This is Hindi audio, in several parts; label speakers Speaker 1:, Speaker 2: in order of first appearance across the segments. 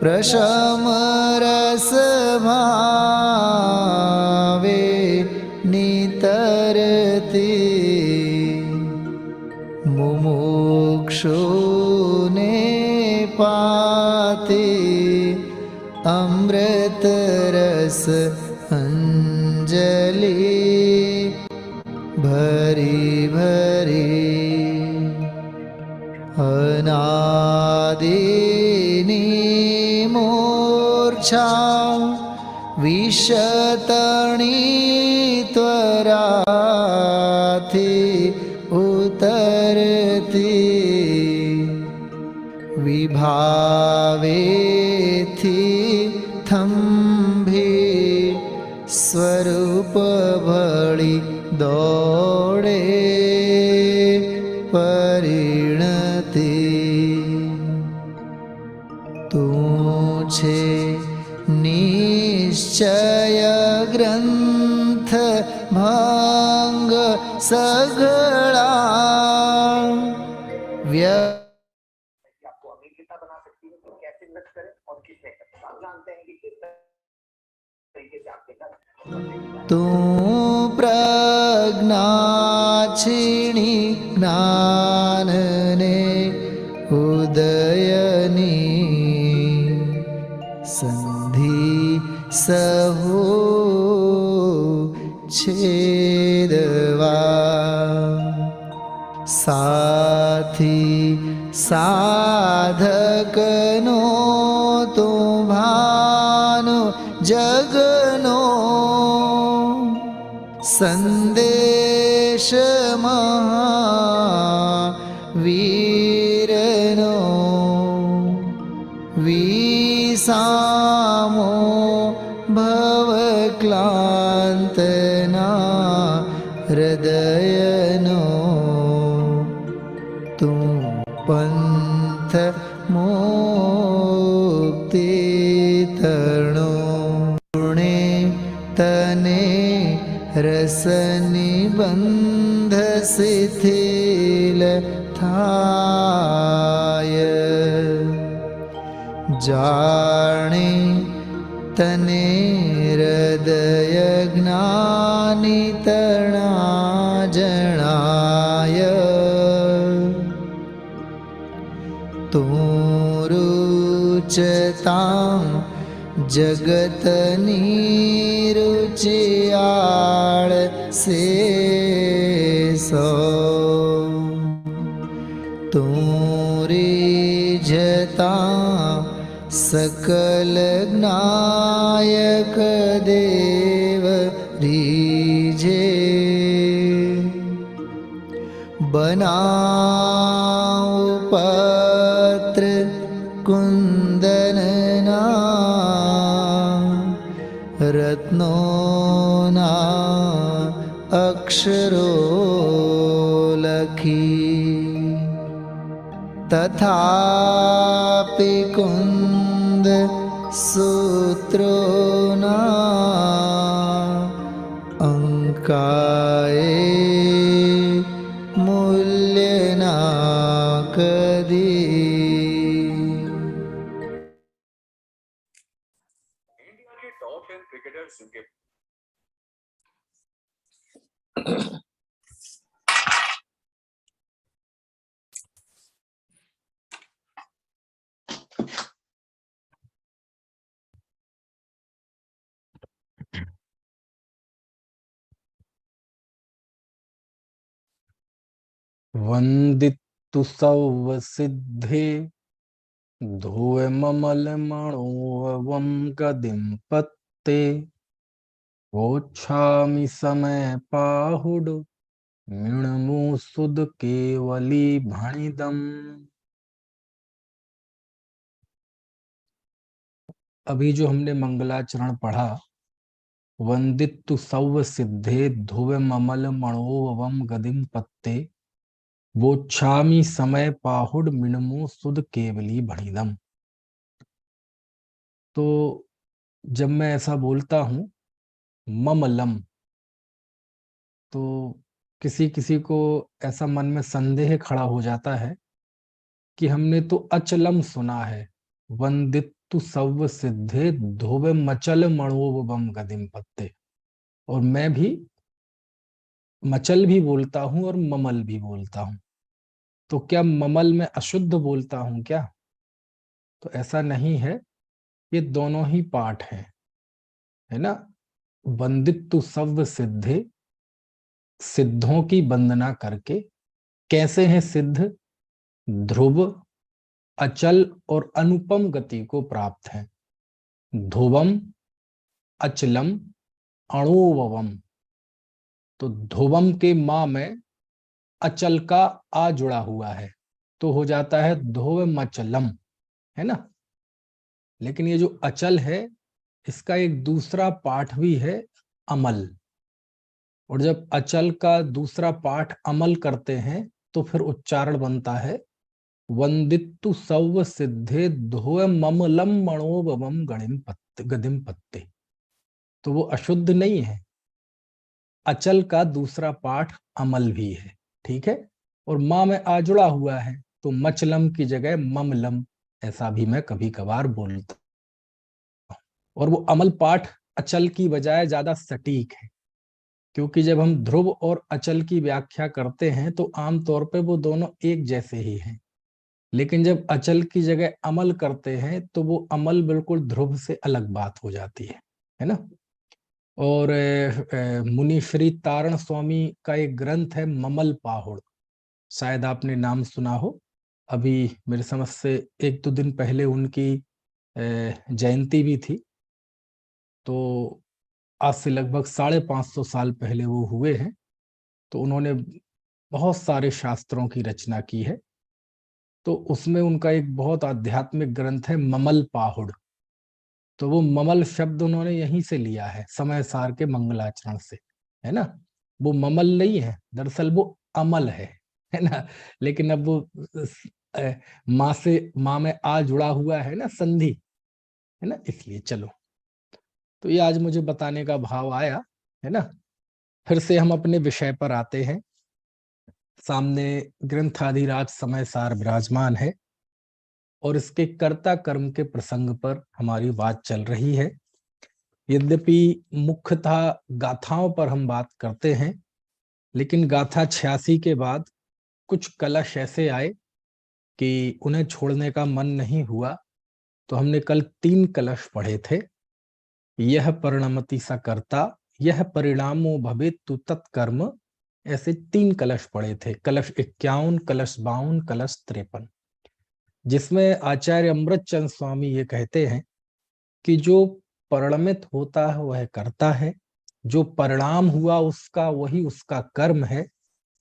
Speaker 1: प्रशम रस भावे नितरती मुमुक्षुने पाते अमृत रस अंजलि भरी भरी अनादिनी मूर्छा विशतणी त्वराथी उतरती विभावेथी थंभी स्वरूप भळी दौड़े परिणति तू छे निश्चय ग्रंथ भंग सगळा
Speaker 2: आपको अमेरिका बना सकती है तो कैसे इन्वेस्ट करें और किसने करें आप जानते हैं कि किस तरीके से आपके घर
Speaker 1: तू प्रज्ञा छीणी ज्ञान ने उदयनी संधि सहु छेदवा साथी साधकनो तो भानो जगनो संदेश महावीरनो विसामो भवक्लांतना हृदयनो तू पंथ मुक्ति तरणो गुणे तने रसनि बंध शिथिल थाय जाने तने हृदय ज्ञानी तणा जणाय तू रुचतां जगतनी रुचियाळ से सो तू रिझता सकल ज्ञायक देव रीझे बनाओ पत्र कुंदनना रत्नोना अक्षरो लखी तथापि कुंद सूत्रोना अंकाए मूल्यना कदी
Speaker 2: इंडिया के टॉप 10 क्रिकेटर्स जिनके
Speaker 3: वंदितु सौवसिद्धे धूममलमणोवं गदिं पत्ते वोच्छामि समय पाहुड मिणमु सुद केवली भणिदम। अभी जो हमने मंगलाचरण पढ़ा, वंदितु सौव सिद्धे धुवमल मणोवम गदिम पत्ते वोच्छामि समय पाहुड मिणमु सुद केवली भणिदम। तो जब मैं ऐसा बोलता हूं ममलम, तो किसी किसी को ऐसा मन में संदेह खड़ा हो जाता है कि हमने तो अचलम सुना है, वंदित वंदितु सव्व सिद्धे धोवे मचल मणोवम गदिम पत्ते। और मैं भी मचल भी बोलता हूं और ममल भी बोलता हूं। तो क्या ममल में अशुद्ध बोलता हूं क्या? तो ऐसा नहीं है, ये दोनों ही पाठ हैं, है ना। वंदितु सव्व सिद्धे, सिद्धों की वंदना करके। कैसे हैं सिद्ध? ध्रुव, अचल और अनुपम गति को प्राप्त है। ध्रुवम, अचलम, अणुवम। तो ध्रुवम के मां में अचल का आ जुड़ा हुआ है, तो हो जाता है ध्रुवमचलम, है ना। लेकिन ये जो अचल है, इसका एक दूसरा पाठ भी है, अमल। और जब अचल का दूसरा पाठ अमल करते हैं तो फिर उच्चारण बनता है वंदितु सव्व सिद्धे ध्रुव ममलम मणोवम गदिम पत्ते। तो वो अशुद्ध नहीं है, अचल का दूसरा पाठ अमल भी है, ठीक है। और मां में आ जुड़ा हुआ है, तो मचलम की जगह ममलम, ऐसा भी मैं कभी कभार बोलता हूं। और वो अमल पाठ अचल की बजाय ज्यादा सटीक है, क्योंकि जब हम ध्रुव और अचल की व्याख्या करते हैं तो आमतौर पे वो दोनों एक जैसे ही हैं। लेकिन जब अचल की जगह अमल करते हैं तो वो अमल बिल्कुल ध्रुव से अलग बात हो जाती है ना। और मुनि श्री तारण स्वामी का एक ग्रंथ है ममल पाहुड़, शायद आपने नाम सुना हो। अभी मेरे समझ से 1-2 दिन पहले उनकी जयंती भी थी। तो आज से लगभग 550 साल पहले वो हुए हैं। तो उन्होंने बहुत सारे शास्त्रों की रचना की है। तो उसमें उनका एक बहुत आध्यात्मिक ग्रंथ है ममल पाहुड़। तो वो ममल शब्द उन्होंने यहीं से लिया है, समय सार के मंगलाचरण से, है ना। वो ममल नहीं है, दरअसल वो अमल है ना। लेकिन अब वो माँ से, माँ में आ जुड़ा हुआ है ना, संधि, है ना, इसलिए। चलो, तो ये आज मुझे बताने का भाव आया, है ना। फिर से हम अपने विषय पर आते हैं। सामने ग्रंथाधिराज समय सार विराजमान है और इसके कर्ता कर्म के प्रसंग पर हमारी बात चल रही है। यद्यपि मुख्यतः गाथाओं पर हम बात करते हैं, लेकिन गाथा 86 के बाद कुछ कलश ऐसे आए कि उन्हें छोड़ने का मन नहीं हुआ। तो हमने कल 3 कलश पढ़े थे। यह परिणमति सा कर्ता, यह परिणामो भवेत् तु तत्कर्म। ऐसे 3 कलश पढ़े थे, कलश 51, कलश 52, कलश 53, जिसमें आचार्य अमृतचंद स्वामी ये कहते हैं कि जो परिणमित होता है वह करता है, जो परिणाम हुआ उसका वही उसका कर्म है,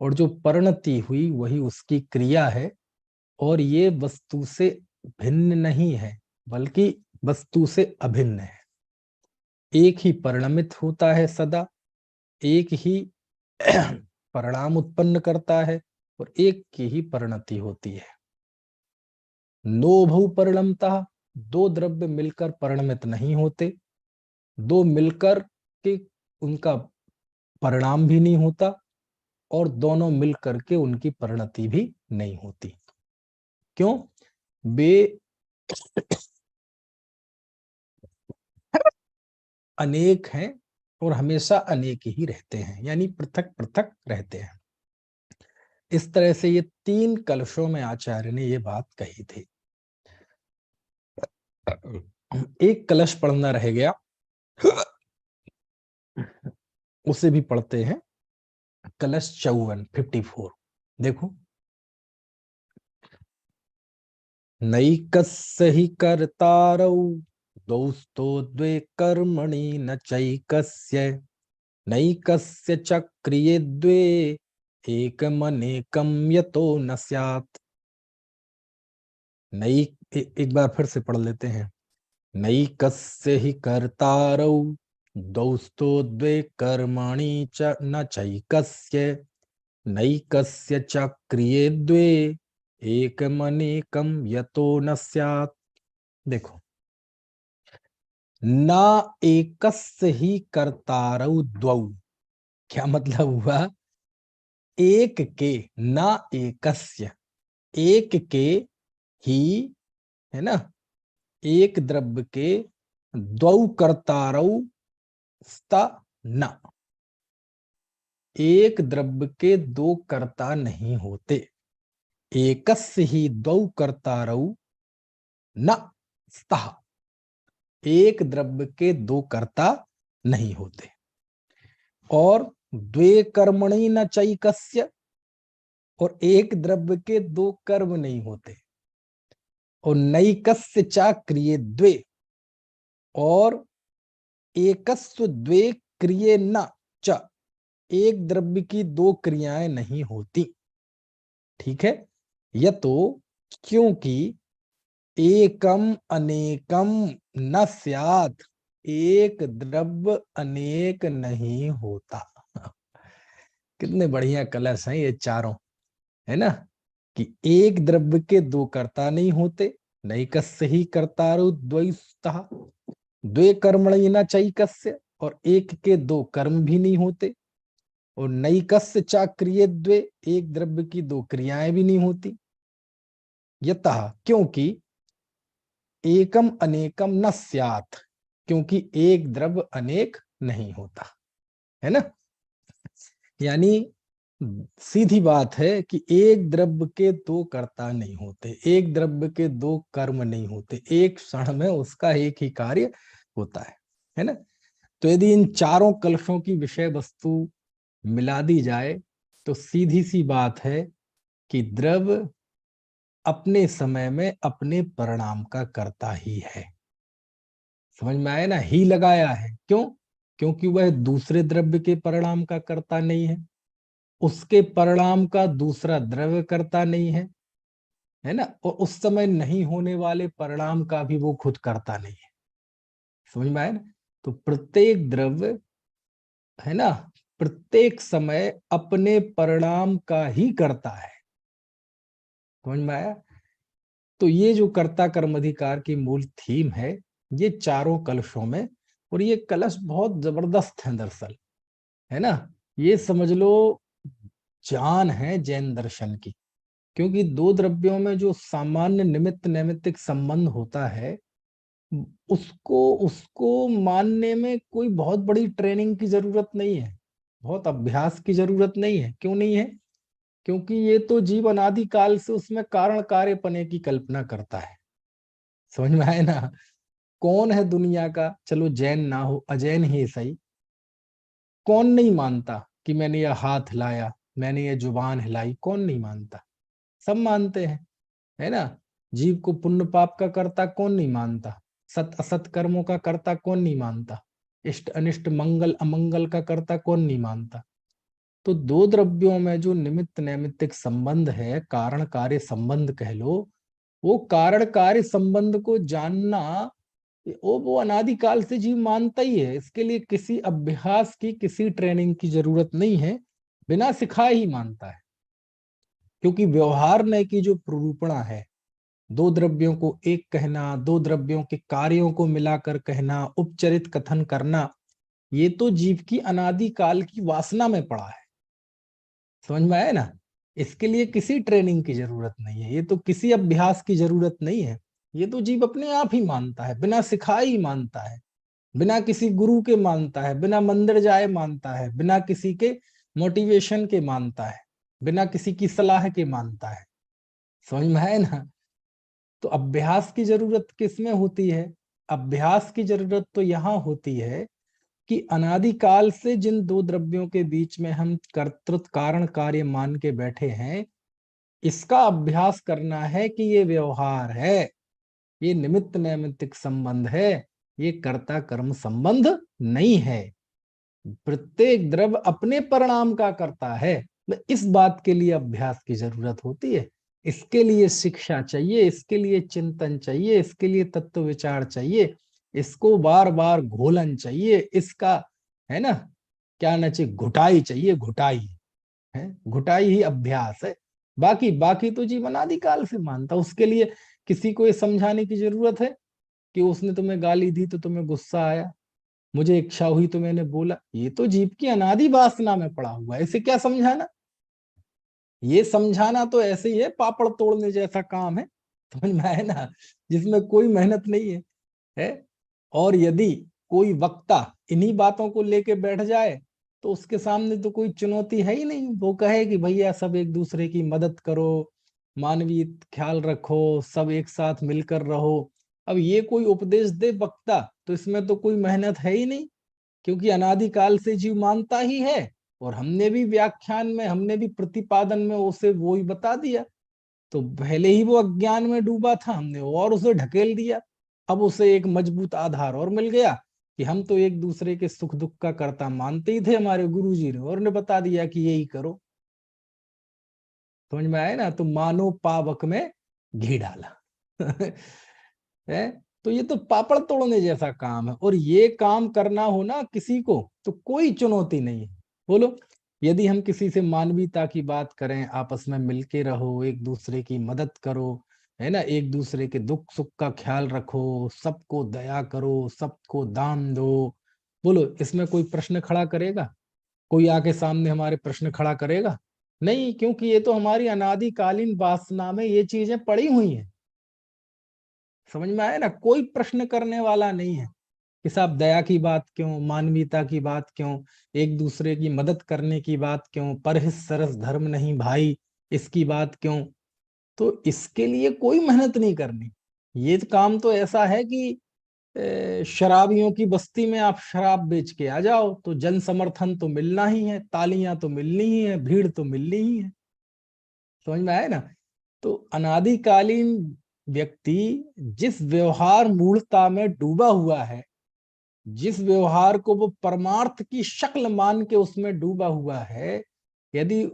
Speaker 3: और जो परिणति हुई वही उसकी क्रिया है। और ये वस्तु से भिन्न नहीं है, बल्कि वस्तु से अभिन्न है। एक ही परिणमित होता है सदा, एक ही परिणाम उत्पन्न करता है, और एक की ही परिणति होती है। नोभौ परिणमतः, 2 द्रव्य मिलकर परिणमित नहीं होते, 2 मिलकर के उनका परिणाम भी नहीं होता, और दोनों मिलकर के उनकी परिणति भी नहीं होती। क्यों? वे अनेक हैं और हमेशा अनेक ही रहते हैं, यानी पृथक पृथक रहते हैं। इस तरह से ये 3 कलशों में आचार्य ने ये बात कही थी। एक कलश पढ़ना रह गया, उसे भी पढ़ते हैं। कलश 54 देखो। नैकस्य हि कर्तारौ द्वौस्तो द्वे कर्मणि न चैकस्य, नैकस्य च क्रिये द्वे एकमनेकं यतो न स्यात्। एक बार फिर से पढ़ लेते हैं। नैकस्य हि कर्तारौ द्वौस्तो द्वे कर्मणि च न चैकस्य, नैकस्य च क्रिये द्वे एकमनेकं यतो न स्यात्। देखो, ना एकस्य ही कर्तारौ द्वौ, क्या मतलब हुआ? एक के, ना एकस्य, एक के ही, है ना, एक द्रव्य के द्वौ कर्तारौ स्त न, एक द्रव्य के दो कर्ता नहीं होते। एकस्य ही द्वौ कर्तारौ न स्तः, एक द्रव्य के दो कर्ता नहीं होते। और द्वे कर्मणि न चैकस्य, और एक द्रव्य के दो कर्म नहीं होते। और नैकस्य च क्रिये द्वे, और एकस्व द्वे क्रिये न च, एक द्रव्य की दो क्रियाएं नहीं होती। ठीक है, यह तो क्योंकि एकम अनेकम न स्यात्, एक द्रव्य अनेक नहीं होता। कितने बढ़िया कलश हैं ये चारों, है ना, कि एक द्रव्य के दो कर्ता नहीं होते, नैकस्य ही कर्तारौ द्वैस्तः, द्वे कर्मणि न चैकस्य, और एक के दो कर्म भी नहीं होते। और नैकस्य च क्रिये द्वे, एक द्रव्य की दो क्रियाएं भी नहीं होती। यतः क्योंकि एकम अनेकम न स्यात्, क्योंकि एक द्रव्य अनेक नहीं होता, है ना। यानी सीधी बात है कि एक द्रव्य के दो कर्ता नहीं होते, एक द्रव्य के दो कर्म नहीं होते, एक क्षण में उसका एक ही कार्य होता है ना। तो यदि इन चारों कलशों की विषय वस्तु मिला दी जाए तो सीधी सी बात है कि द्रव्य अपने समय में अपने परिणाम का कर्ता ही है। समझ में आया ना, ही लगाया है, क्यों? क्योंकि वह दूसरे द्रव्य के परिणाम का कर्ता नहीं है, उसके परिणाम का दूसरा द्रव्य कर्ता नहीं है ना, और उस समय नहीं होने वाले परिणाम का भी वो खुद करता नहीं है। समझ में आया ना। तो प्रत्येक द्रव्य, है ना, प्रत्येक समय अपने परिणाम का ही करता है। समझ में आया। तो ये जो कर्ता कर्म अधिकार की मूल थीम है, ये चारों कलशों में, और ये कलश बहुत जबरदस्त है दरअसल, है ना। ये समझ लो जान है जैन दर्शन की, क्योंकि दो द्रव्यों में जो सामान्य निमित्त नैमित्तिक संबंध होता है, उसको उसको मानने में कोई बहुत बड़ी ट्रेनिंग की जरूरत नहीं है, बहुत अभ्यास की जरूरत नहीं है। क्यों नहीं है? क्योंकि ये तो जीव अनादि काल से उसमें कारण कार्यपने की कल्पना करता है। समझ में आए ना। कौन है दुनिया का, चलो जैन ना हो, अजैन ही सही, कौन नहीं मानता कि मैंने यह हाथ हिलाया, मैंने ये जुबान हिलाई? कौन नहीं मानता? सब मानते हैं, है ना। जीव को पुण्य पाप का कर्ता कौन नहीं मानता? सत असत कर्मों का कर्ता कौन नहीं मानता? इष्ट अनिष्ट मंगल अमंगल का कर्ता कौन नहीं मानता? तो दो द्रव्यों में जो निमित्त नैमित्तिक संबंध है, कारण कार्य संबंध कह लो, वो कारण कार्य संबंध को जानना वो अनादिकाल से जीव मानता ही है। इसके लिए किसी अभ्यास की, किसी ट्रेनिंग की जरूरत नहीं है, बिना सिखाए ही मानता है। क्योंकि व्यवहार की जो प्ररूपणा है, दो द्रव्यों को एक कहना, दो द्रव्यों के कार्यों को मिलाकर कहना, उपचरित कथन करना, ये तो जीव की अनादि काल की वासना में पड़ा है। समझ में आया ना। इसके लिए किसी ट्रेनिंग की जरूरत नहीं है, ये तो किसी अभ्यास की जरूरत नहीं है, ये तो जीव अपने आप ही मानता है, बिना सिखाए ही मानता है, बिना किसी गुरु के मानता है, बिना मंदिर जाए मानता है, बिना किसी के मोटिवेशन के मानता है, बिना किसी की सलाह के मानता है। समझ में है ना। तो अभ्यास की जरूरत किसमें होती है? अभ्यास की जरूरत तो यहाँ होती है कि अनादिकाल से जिन दो द्रव्यों के बीच में हम कर्तृत्व कारण कार्य मान के बैठे हैं, इसका अभ्यास करना है कि ये व्यवहार है, ये निमित्त नैमित्तिक संबंध है, ये कर्ता कर्म संबंध नहीं है। प्रत्येक द्रव्य अपने परिणाम का करता है। इस बात के लिए अभ्यास की जरूरत होती है, इसके लिए शिक्षा चाहिए, इसके लिए चिंतन चाहिए, इसके लिए तत्व विचार चाहिए, इसको बार बार घोलन चाहिए, इसका, है ना, क्या न चाहिए, घुटाई चाहिए, घुटाई है, घुटाई ही अभ्यास है। बाकी बाकी तो जीवन आदिकाल से मानता। उसके लिए किसी को ये समझाने की जरूरत है कि उसने तुम्हें गाली दी तो तुम्हें गुस्सा आया, मुझे इच्छा हुई तो मैंने बोला? ये तो जीव की अनादि वासना में पड़ा हुआ है, इसे क्या समझाना? ये समझाना तो ऐसे ही है, पापड़ तोड़ने जैसा काम है। समझ में आया ना, जिसमें कोई मेहनत नहीं है। और यदि कोई वक्ता इन्हीं बातों को लेके बैठ जाए तो उसके सामने तो कोई चुनौती है ही नहीं। वो कहे कि भैया सब एक दूसरे की मदद करो, मानवीय ख्याल रखो, सब एक साथ मिलकर रहो। अब ये कोई उपदेश दे वक्ता तो इसमें तो कोई मेहनत है ही नहीं, क्योंकि अनादिकाल से जीव मानता ही है। और हमने भी व्याख्यान में, हमने भी प्रतिपादन में उसे वो ही बता दिया। तो पहले ही वो अज्ञान में डूबा था, हमने और उसे ढकेल दिया। अब उसे एक मजबूत आधार और मिल गया कि हम तो एक दूसरे के सुख दुख का कर्ता मानते ही थे, हमारे गुरुजी ने और ने बता दिया कि यही करो। समझ में आया ना, तो मानो पावक में घी डाला। है, तो ये तो पापड़ तोड़ने जैसा काम है। और ये काम करना हो ना किसी को तो कोई चुनौती नहीं है। बोलो, यदि हम किसी से मानवीयता की बात करें, आपस में मिलके रहो, एक दूसरे की मदद करो, है ना, एक दूसरे के दुख सुख का ख्याल रखो, सबको दया करो, सबको दान दो, बोलो इसमें कोई प्रश्न खड़ा करेगा? कोई आके सामने हमारे प्रश्न खड़ा करेगा? नहीं, क्योंकि ये तो हमारी अनादिकालीन वासना में ये चीजें पड़ी हुई हैं। समझ में आया ना, कोई प्रश्न करने वाला नहीं है कि साहब दया की बात क्यों, मानवीयता की बात क्यों, एक दूसरे की मदद करने की बात क्यों, परहित सरस धर्म नहीं भाई, इसकी बात क्यों। तो इसके लिए कोई मेहनत नहीं करनी। ये काम तो ऐसा है कि शराबियों की बस्ती में आप शराब बेच के आ जाओ तो जन समर्थन तो मिलना ही है, तालियां तो मिलनी ही है, भीड़ तो मिलनी ही है। समझ में आया ना। तो अनादिकालीन व्यक्ति जिस व्यवहार मूलता में डूबा हुआ है, जिस व्यवहार को वो परमार्थ की शक्ल मान के उसमें डूबा हुआ है, यदि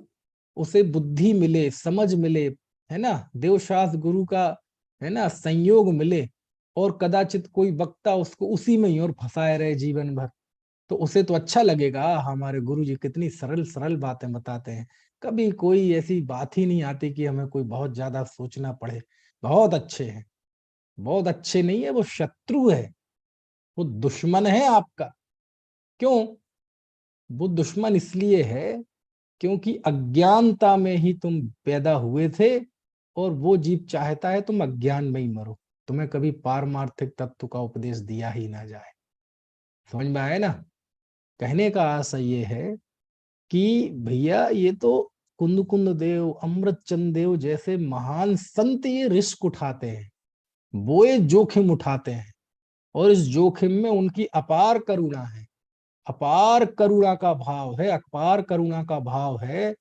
Speaker 3: उसे बुद्धि मिले, समझ मिले, है ना, देवशास्त्र गुरु का, है ना, संयोग मिले, और कदाचित कोई वक्ता उसको उसी में ही और फंसाए रहे जीवन भर, तो उसे तो अच्छा लगेगा, हमारे गुरु जी कितनी सरल सरल बातें बताते हैं, कभी कोई ऐसी बात ही नहीं आती कि हमें कोई बहुत ज्यादा सोचना पड़े। बहुत अच्छे हैं। बहुत अच्छे नहीं है, वो शत्रु है, वो दुश्मन है आपका। क्यों? वो दुश्मन इसलिए है क्योंकि अज्ञानता में ही तुम पैदा हुए थे, और वो जीव चाहता है तुम अज्ञान में ही मरो, तुम्हें कभी पारमार्थिक तत्व का उपदेश दिया ही ना जाए। समझ में आया ना। कहने का आशय ये है कि भैया ये तो कुंद कुंद देव, अमृत चंद देव जैसे महान संत ये रिस्क उठाते हैं, वो ये जोखिम उठाते हैं, और इस जोखिम में उनकी अपार करुणा है। अपार करुणा का भाव है, अपार करुणा का भाव है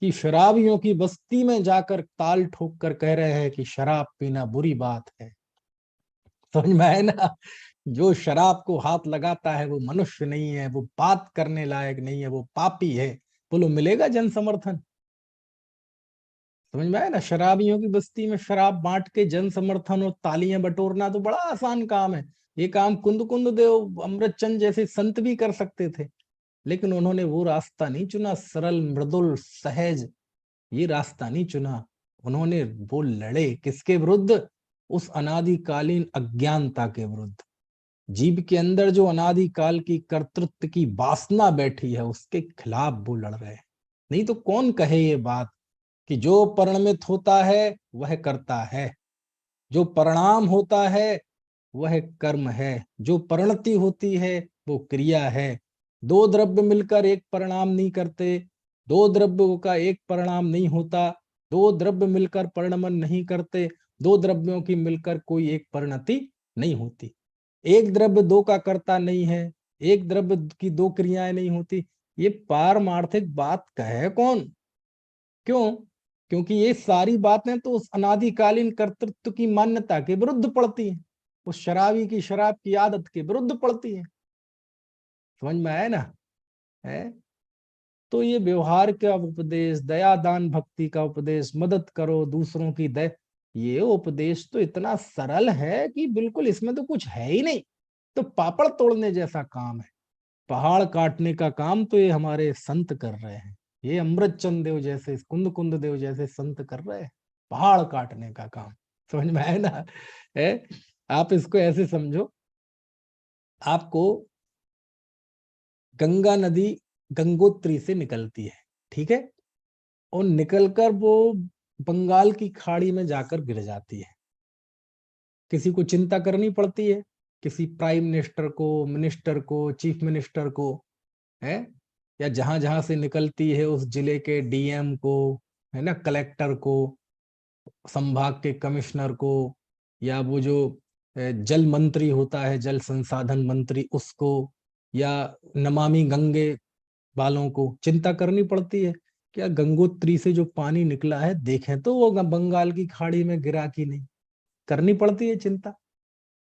Speaker 3: कि शराबियों की बस्ती में जाकर ताल ठोक कर कह रहे हैं कि शराब पीना बुरी बात है। समझ में आए ना। जो शराब को हाथ लगाता है वो मनुष्य नहीं है, वो बात करने लायक नहीं है, वो पापी है। बोलो मिलेगा जन समर्थन? समझ में आया ना। शराबियों की बस्ती में शराब बांट के जन समर्थन और तालियां बटोरना तो बड़ा आसान काम है। ये काम कुंद कुंद देव, अमृत चंद जैसे संत भी कर सकते थे, लेकिन उन्होंने वो रास्ता नहीं चुना, सरल मृदुल सहज, ये रास्ता नहीं चुना। उन्होंने वो लड़े किसके विरुद्ध? उस अनादिकालीन अज्ञानता के विरुद्ध। जीव के अंदर जो अनादिकाल की कर्तृत्व की वासना बैठी है उसके खिलाफ वो लड़ रहे हैं। नहीं तो कौन कहे ये बात कि जो परिणमित होता है वह करता है, जो परिणाम होता है वह कर्म है, जो परिणति होती है वो क्रिया है। दो द्रव्य मिलकर एक परिणाम नहीं करते, दो द्रव्यों का एक परिणाम नहीं होता, दो द्रव्य मिलकर परिणमन नहीं करते, दो द्रव्यों की मिलकर कोई एक परिणति नहीं होती। एक द्रव्य दो का कर्ता नहीं है, एक द्रव्य की दो क्रियाएं नहीं होती। ये पारमार्थिक बात कहे कौन? क्यों? क्योंकि ये सारी बातें तो उस अनादिकालीन कर्तृत्व की मान्यता के विरुद्ध पड़ती हैं, उस शराबी की शराब की आदत के विरुद्ध पड़ती हैं। समझ में आया ना। है, तो ये व्यवहार का उपदेश, दया दान भक्ति का उपदेश, मदद करो दूसरों की दया, ये उपदेश तो इतना सरल है कि बिल्कुल इसमें तो कुछ है ही नहीं। तो पापड़ तोड़ने जैसा काम है। पहाड़ काटने का काम तो ये हमारे संत कर रहे हैं, ये अमृत चंद देव जैसे, कुंद कुंद देव जैसे संत कर रहे हैं पहाड़ काटने का काम। समझ में आए ना। है, आप इसको ऐसे समझो, आपको गंगा नदी गंगोत्री से निकलती है, ठीक है, और निकलकर वो बंगाल की खाड़ी में जाकर गिर जाती है। किसी को चिंता करनी पड़ती है, किसी प्राइम मिनिस्टर को, चीफ मिनिस्टर को, है, या जहां जहां से निकलती है उस जिले के डीएम को, है ना, कलेक्टर को, संभाग के कमिश्नर को, या वो जो जल मंत्री होता है, जल संसाधन मंत्री, उसको, या नमामि गंगे वालों को चिंता करनी पड़ती है। क्या गंगोत्री से जो पानी निकला है देखें तो वो बंगाल की खाड़ी में गिरा कि नहीं, करनी पड़ती है चिंता।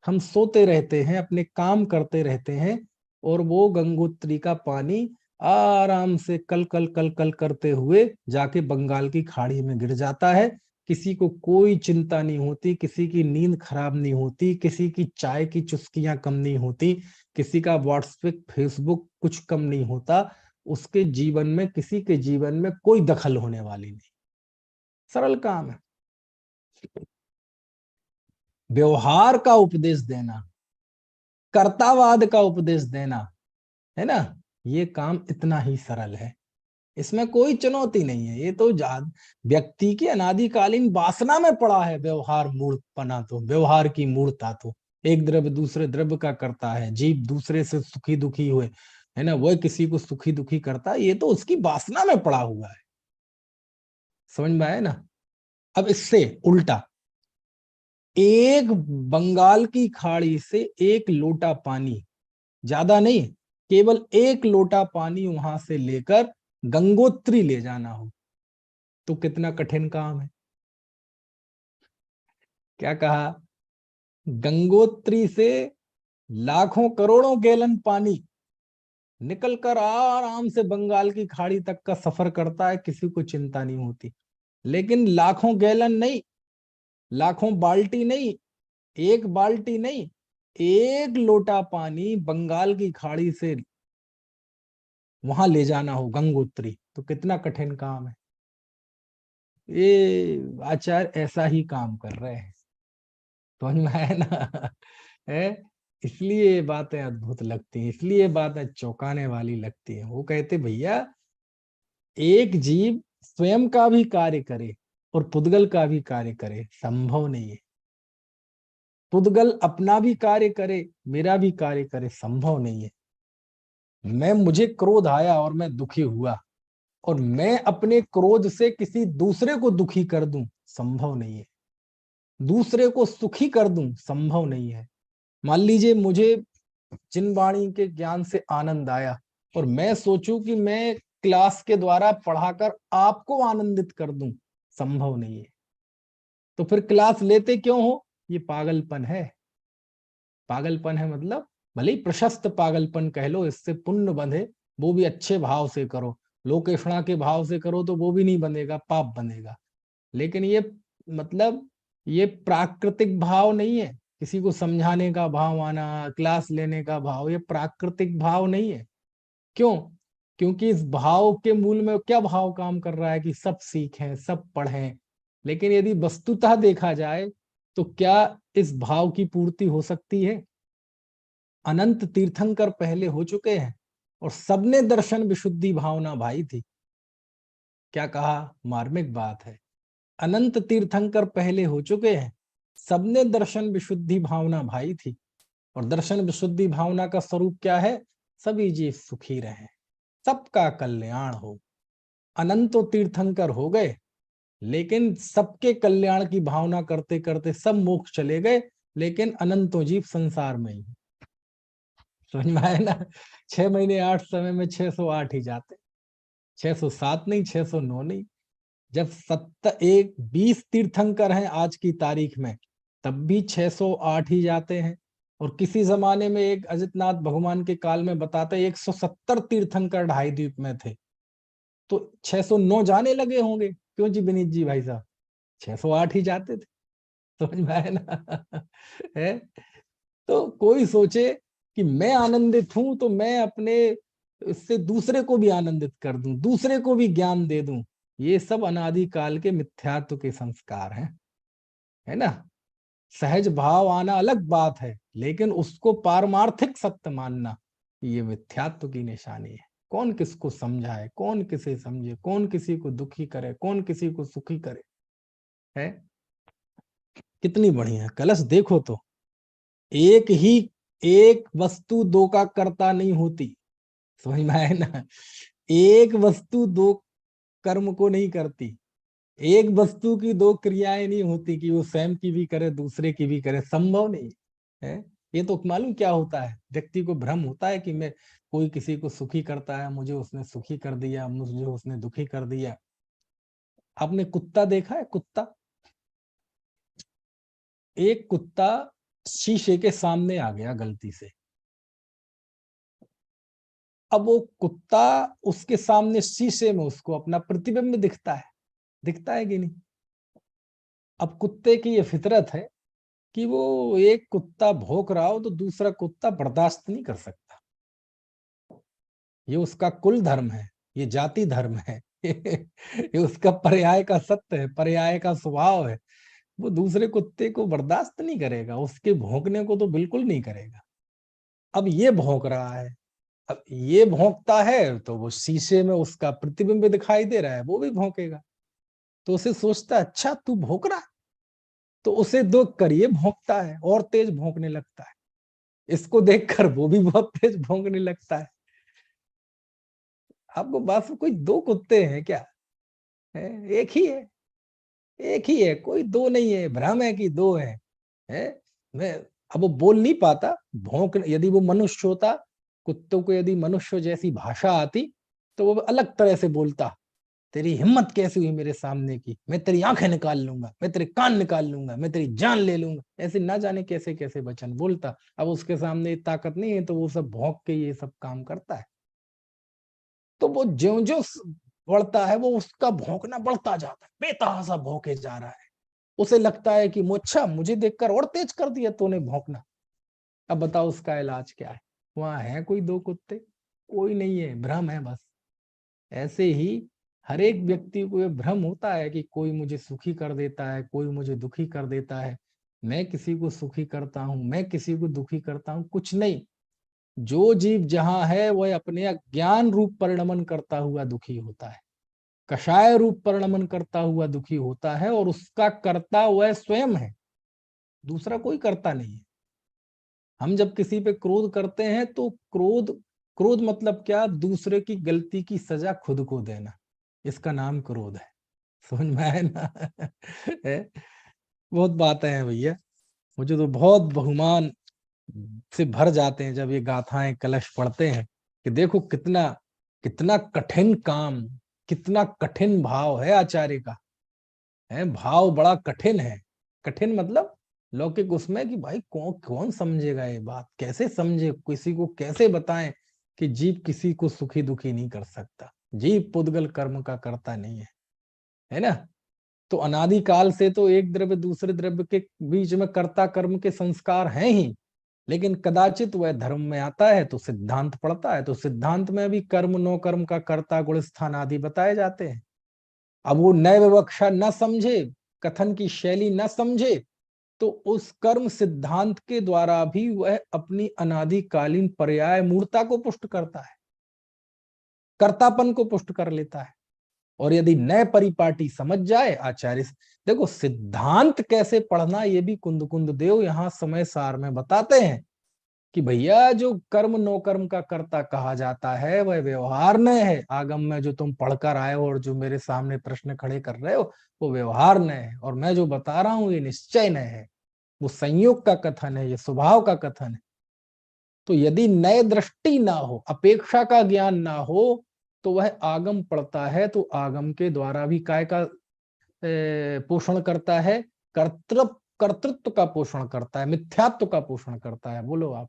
Speaker 3: हम सोते रहते हैं, अपने काम करते रहते हैं, और वो गंगोत्री का पानी आराम से कल कल कल कल करते हुए जाके बंगाल की खाड़ी में गिर जाता है। किसी को कोई चिंता नहीं होती, किसी की नींद खराब नहीं होती, किसी की चाय की चुस्कियां कम नहीं होती, किसी का व्हाट्सएप फेसबुक कुछ कम नहीं होता, उसके जीवन में, किसी के जीवन में कोई दखल होने वाली नहीं। सरल काम है। व्यवहार का उपदेश देना, कर्तावाद का उपदेश देना, है ना, ये काम इतना ही सरल है, इसमें कोई चुनौती नहीं है। ये तो व्यक्ति की अनादिकालीन वासना में पड़ा है व्यवहार मूर्तपना, तो व्यवहार की मूर्ता तो एक द्रव्य दूसरे द्रव्य का करता है, जीव दूसरे से सुखी दुखी हुए, है ना, वह किसी को सुखी दुखी करता है, ये तो उसकी वासना में पड़ा हुआ है। समझ में आया ना। अब इससे उल्टा, एक बंगाल की खाड़ी से एक लोटा पानी, ज्यादा नहीं, केवल एक लोटा पानी वहां से लेकर गंगोत्री ले जाना हो तो कितना कठिन काम है। क्या कहा, गंगोत्री से लाखों करोड़ों गैलन पानी निकलकर आराम से बंगाल की खाड़ी तक का सफर करता है, किसी को चिंता नहीं होती। लेकिन लाखों गैलन नहीं, लाखों बाल्टी नहीं, एक बाल्टी नहीं, एक लोटा पानी बंगाल की खाड़ी से वहां ले जाना हो गंगोत्री, तो कितना कठिन काम है। ये आचार्य ऐसा ही काम कर रहे हैं, समझ में है ना। है, इसलिए ये बातें अद्भुत लगती हैं, इसलिए ये बातें चौंकाने वाली लगती हैं। वो कहते भैया, एक जीव स्वयं का भी कार्य करे और पुद्गल का भी कार्य करे, संभव नहीं है। पुद्गल अपना भी कार्य करे, मेरा भी कार्य करे, संभव नहीं है। मुझे क्रोध आया और मैं दुखी हुआ, और मैं अपने क्रोध से किसी दूसरे को दुखी कर दूं, संभव नहीं है। दूसरे को सुखी कर दूं, संभव नहीं है। मान लीजिए मुझे चिन्हवाणी के ज्ञान से आनंद आया, और मैं सोचूं कि मैं क्लास के द्वारा पढ़ाकर आपको आनंदित कर दूं, संभव नहीं है। तो फिर क्लास लेते क्यों हो? ये पागलपन है। पागलपन है मतलब, भले ही प्रशस्त पागलपन कह लो, इससे पुण्य बंधे, वो भी अच्छे भाव से करो। लोकेशणा के भाव से करो तो वो भी नहीं बनेगा, पाप बनेगा। लेकिन ये मतलब, ये प्राकृतिक भाव नहीं है। किसी को समझाने का भाव आना, क्लास लेने का भाव, ये प्राकृतिक भाव नहीं है। क्यों? क्योंकि इस भाव के मूल में क्या भाव काम कर रहा है कि सब सीखें, सब पढ़ें। लेकिन यदि वस्तुतः देखा जाए तो क्या इस भाव की पूर्ति हो सकती है? अनंत तीर्थंकर पहले हो चुके हैं और सबने दर्शन विशुद्धि भावना भाई थी। क्या कहा, मार्मिक बात है। अनंत तीर्थंकर पहले हो चुके हैं, सबने दर्शन विशुद्धि भावना भाई थी। और दर्शन विशुद्धि भावना का स्वरूप क्या है? सभी जीव सुखी रहें, सबका कल्याण हो। अनंतो तीर्थंकर हो गए, लेकिन सबके कल्याण की भावना करते करते सब मोक्ष चले गए, लेकिन अनंतो जीव संसार में ही। समझ में आया ना। 6 महीने 8 समय में 608 ही जाते, 607 नहीं, 609 नहीं। जब 20 तीर्थंकर हैं आज की तारीख में, तब भी 608 ही जाते हैं। और किसी जमाने में एक अजितनाथ भगवान के काल में बताते 170 तीर्थंकर ढाई द्वीप में थे, तो 609 जाने लगे होंगे। क्यों जी विनीत जी भाई साहब? 608 ही जाते थे। समझ में आया ना। है, तो कोई सोचे कि मैं आनंदित हूं तो मैं अपने इससे दूसरे को भी आनंदित कर दूं, दूसरे को भी ज्ञान दे दूं, ये सब अनादि काल के मिथ्यात्व के संस्कार हैं, है ना। सहज भाव आना अलग बात है, लेकिन उसको पारमार्थिक सत्य मानना, ये मिथ्यात्व की निशानी है। कौन किसको समझाए, कौन किसे समझे, कौन किसी को दुखी करे, कौन किसी को सुखी करे, है। कितनी बढ़िया है। कलश देखो तो, एक वस्तु दो का कर्ता नहीं होती, समझ में आया ना। एक वस्तु दो कर्म को नहीं करती, एक वस्तु की दो क्रियाएं नहीं होती कि वो स्वयं की भी करे दूसरे की भी करे, संभव नहीं है। ये तो मालूम क्या होता है, व्यक्ति को भ्रम होता है कि मैं, कोई किसी को सुखी करता है, मुझे उसने सुखी कर दिया, मुझे उसने दुखी कर दिया। आपने कुत्ता देखा है? कुत्ता, एक कुत्ता शीशे के सामने आ गया गलती से, अब वो कुत्ता, उसके सामने शीशे में उसको अपना प्रतिबिंब दिखता है कि नहीं। अब कुत्ते की ये फितरत है कि वो, एक कुत्ता भौंक रहा हो तो दूसरा कुत्ता बर्दाश्त नहीं कर सकता। ये उसका कुल धर्म है, ये जाति धर्म है ये उसका पर्याय का सत्य है, पर्याय का स्वभाव है। वो दूसरे कुत्ते को बर्दाश्त नहीं करेगा, उसके भौंकने को तो बिल्कुल नहीं करेगा। अब ये भौंक रहा है, अब ये भौंकता है तो वो शीशे में उसका प्रतिबिंब दिखाई दे रहा है, वो भी भौंकेगा। तो उसे सोचता है अच्छा तू भौंक रहा है, तो उसे देख कर ये भौंकता है और तेज भौंकने लगता है, इसको देखकर वो भी बहुत तेज भौंकने लगता है। आपको बात में, कोई दो कुत्ते हैं क्या? एक ही है, एक ही है, कोई दो नहीं है। भ्रम है कि दो है? मैं, अब वो बोल नहीं पाता, भौंक, यदि वो मनुष्य होता, कुत्तों को यदि मनुष्य जैसी भाषा आती तो वो अलग तरह से बोलता। तेरी हिम्मत कैसी हुई मेरे सामने की, मैं तेरी आंखें निकाल लूंगा, मैं तेरे कान निकाल लूंगा, मैं तेरी जान ले लूंगा, ऐसे ना जाने कैसे कैसे वचन बोलता। अब उसके सामने ताकत नहीं है तो वो सब भौंक के ये सब काम करता है। तो वो ज्यो ज्यो बढ़ता है, वो उसका भौंकना बढ़ता जाता है, बेतहासा भौंके जा रहा है। उसे लगता है कि मुझे देखकर और तेज कर दिया तूने भौंकना। अब बताओ उसका इलाज क्या है? वहां है कोई दो कुत्ते? कोई नहीं है, भ्रम है बस। ऐसे ही हर एक व्यक्ति को ये भ्रम होता है कि कोई मुझे सुखी कर देता है, कोई मुझे दुखी कर देता है, मैं किसी को सुखी करता हूं, मैं किसी को दुखी करता हूं, कुछ नहीं। जो जीव जहां है वह अपने अज्ञान रूप परिणमन करता हुआ दुखी होता है, कषाय रूप परिणमन करता हुआ दुखी होता है, और उसका कर्ता वह स्वयं है, दूसरा कोई कर्ता नहीं है। हम जब किसी पे क्रोध करते हैं तो क्रोध, क्रोध मतलब क्या? दूसरे की गलती की सजा खुद को देना, इसका नाम क्रोध है। समझ में आया ना है? बहुत बातें हैं भैया, मुझे तो बहुत बहुमान से भर जाते हैं जब ये गाथाएं कलश पढ़ते हैं, कि देखो कितना कितना कठिन काम, कितना कठिन भाव है आचार्य का, है भाव बड़ा कठिन है। कठिन मतलब लौकिक उसमें कि भाई कौन कौन समझेगा ये बात, कैसे समझे, किसी को कैसे बताएं कि जीव किसी को सुखी दुखी नहीं कर सकता, जीव पुद्गल कर्म का करता नहीं है ना। तो अनादि काल से तो एक द्रव्य दूसरे द्रव्य के बीच में कर्ता कर्म के संस्कार हैं ही, लेकिन कदाचित वह धर्म में आता है तो सिद्धांत पढ़ता है, तो सिद्धांत में भी कर्म नो कर्म का कर्ता गुण स्थान आदि बताए जाते हैं। अब वो नए विवक्षा न समझे, कथन की शैली न समझे, तो उस कर्म सिद्धांत के द्वारा भी वह अपनी अनादिकालीन पर्याय मूर्ता को पुष्ट करता है, कर्तापन को पुष्ट कर लेता है। और यदि नए परिपाटी समझ जाए आचार्य, देखो सिद्धांत कैसे पढ़ना ये भी कुंद कुंद देव यहाँ समय सार में बताते हैं कि भैया जो कर्म नो कर्म का कर्ता कहा जाता है वह व्यवहार न है। आगम में जो तुम पढ़कर आए हो और जो मेरे सामने प्रश्न खड़े कर रहे हो वो व्यवहार न है, और मैं जो बता रहा हूं ये निश्चय न है, वो संयोग का कथन है, ये स्वभाव का कथन है। तो यदि नए दृष्टि ना हो, अपेक्षा का ज्ञान ना हो, तो वह आगम पढ़ता है तो आगम के द्वारा भी काय का पोषण करता है, कर्तृत्व का पोषण करता है, मिथ्यात्व का पोषण करता है। बोलो आप,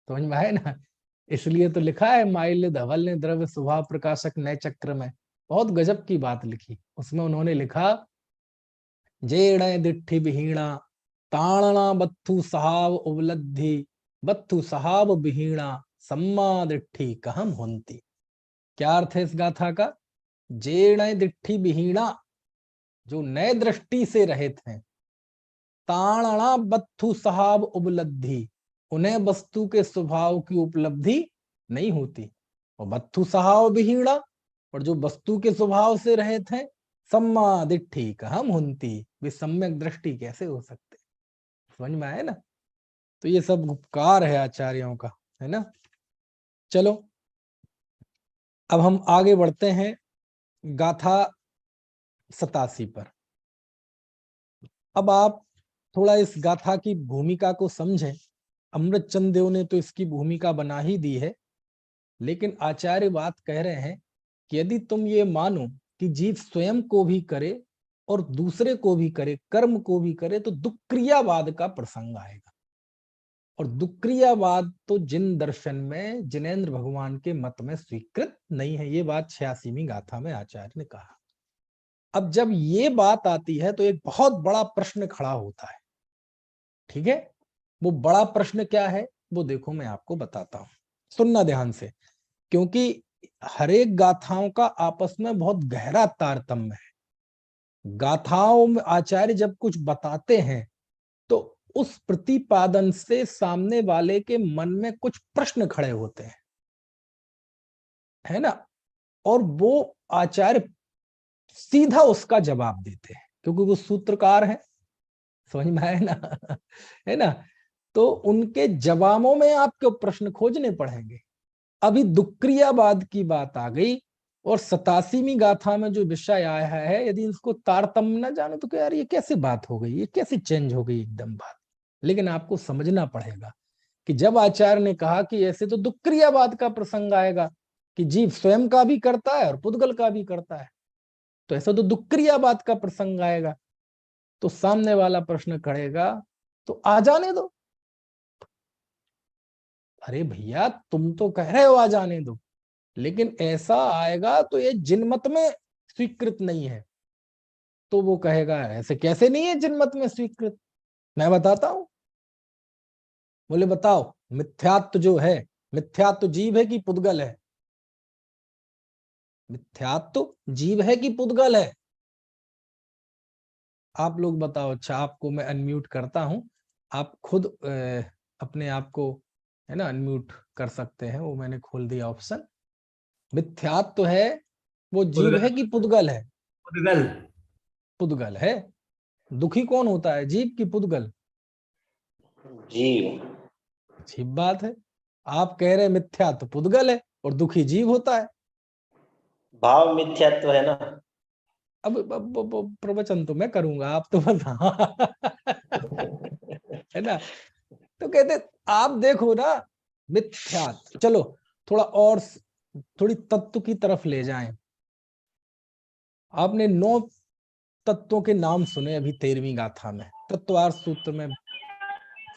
Speaker 3: समझ में आए ना। इसलिए तो लिखा है माइल्य धवल ने द्रव्य स्वभाव प्रकाशक नए चक्र में, बहुत गजब की बात लिखी उसमें। उन्होंने लिखा, जेण दिट्ठी विहीणा ताणना बत्थु सहाव उपलब्धि, बत्थु सहाव विहीणा सम्मा दिट्ठी कहम होंती। क्या अर्थ है इस गाथा का? जेण दिट्ठी विहीणा, जो नए दृष्टि से रहित हैं, ताणना बत्थु सहाव उपलब्धि, उन्हें वस्तु के स्वभाव की उपलब्धि नहीं होती। और बत्थु सहाव विहीणा, और जो वस्तु के स्वभाव से रहित हैं, सम्मा दिट्ठी कहम हुंती, वे सम्यक दृष्टि कैसे हो सकते। समझ में आया ना। तो ये सब उपकार है आचार्यों का, है ना। चलो अब हम आगे बढ़ते हैं गाथा 87 पर। अब आप थोड़ा इस गाथा की भूमिका को समझें। अमृतचंद देव ने तो इसकी भूमिका बना ही दी है, लेकिन आचार्य बात कह रहे हैं कि यदि तुम ये मानो कि जीव स्वयं को भी करे और दूसरे को भी करे, कर्म को भी करे, तो दुक्रियावाद का प्रसंग आएगा। और दुक्रियावाद तो जिन दर्शन में जिनेंद्र भगवान के मत में स्वीकृत नहीं है। ये बात 86वीं गाथा में आचार्य ने कहा। अब जब ये बात आती है तो एक बहुत बड़ा प्रश्न खड़ा होता है, ठीक है। वो बड़ा प्रश्न क्या है वो देखो, मैं आपको बताता हूं, सुनना ध्यान से, क्योंकि हर एक गाथाओं का आपस में बहुत गहरा तारतम्य है। गाथाओं में आचार्य जब कुछ बताते हैं तो उस प्रतिपादन से सामने वाले के मन में कुछ प्रश्न खड़े होते हैं, है ना। और वो आचार्य सीधा उसका जवाब देते हैं, क्योंकि वो सूत्रकार है। समझ में आया ना है ना। तो उनके जवाबों में आपको प्रश्न खोजने पड़ेंगे। अभी दुक्रियावाद की बात आ गई, और 87वीं गाथा में जो विषय आया है, यदि इसको तारतम्य न जाने तो यार ये कैसे बात हो गई, ये कैसे चेंज हो गई एकदम बात। लेकिन आपको समझना पड़ेगा कि जब आचार्य ने कहा कि ऐसे तो दुक्रियावाद का प्रसंग आएगा कि जीव स्वयं का भी करता है और पुद्गल का भी करता है, तो ऐसा तो दुक्रियावाद का प्रसंग आएगा। तो सामने वाला प्रश्न करेगा तो आ जाने दो। अरे भैया तुम तो कह रहे हो आ जाने दो, लेकिन ऐसा आएगा तो ये जिनमत में स्वीकृत नहीं है। तो वो कहेगा ऐसे कैसे नहीं है जिनमत में स्वीकृत, मैं बताता हूं। बोले बताओ, मिथ्यात्व जो है, मिथ्यात्व जीव है कि पुद्गल है? मिथ्यात्व जीव है कि पुद्गल है? आप लोग बताओ। अच्छा, आपको मैं अनम्यूट करता हूं, आप खुद अपने आप को, है ना, अनम्यूट कर सकते हैं। वो मैंने खोल दिया ऑप्शन। मिथ्यात्व है वो जीव है कि पुद्गल है?
Speaker 4: पुद्गल।
Speaker 3: पुद्गल है। दुखी कौन होता है, जीव की पुद्गल?
Speaker 4: जीव।
Speaker 3: अच्छी बात है। आप कह रहे मिथ्यात्व पुद्गल है और दुखी जीव होता है।
Speaker 4: भाव मिथ्यात्व है ना।
Speaker 3: अब प्रवचन तो मैं करूंगा, आप तो बता है ना। तो कहते आप देखो ना, मिथ्यात्व। चलो थोड़ा और, थोड़ी तत्व की तरफ ले जाएं। आपने 9 तत्वों के नाम सुने अभी 13वीं गाथा में, तत्वार सूत्र में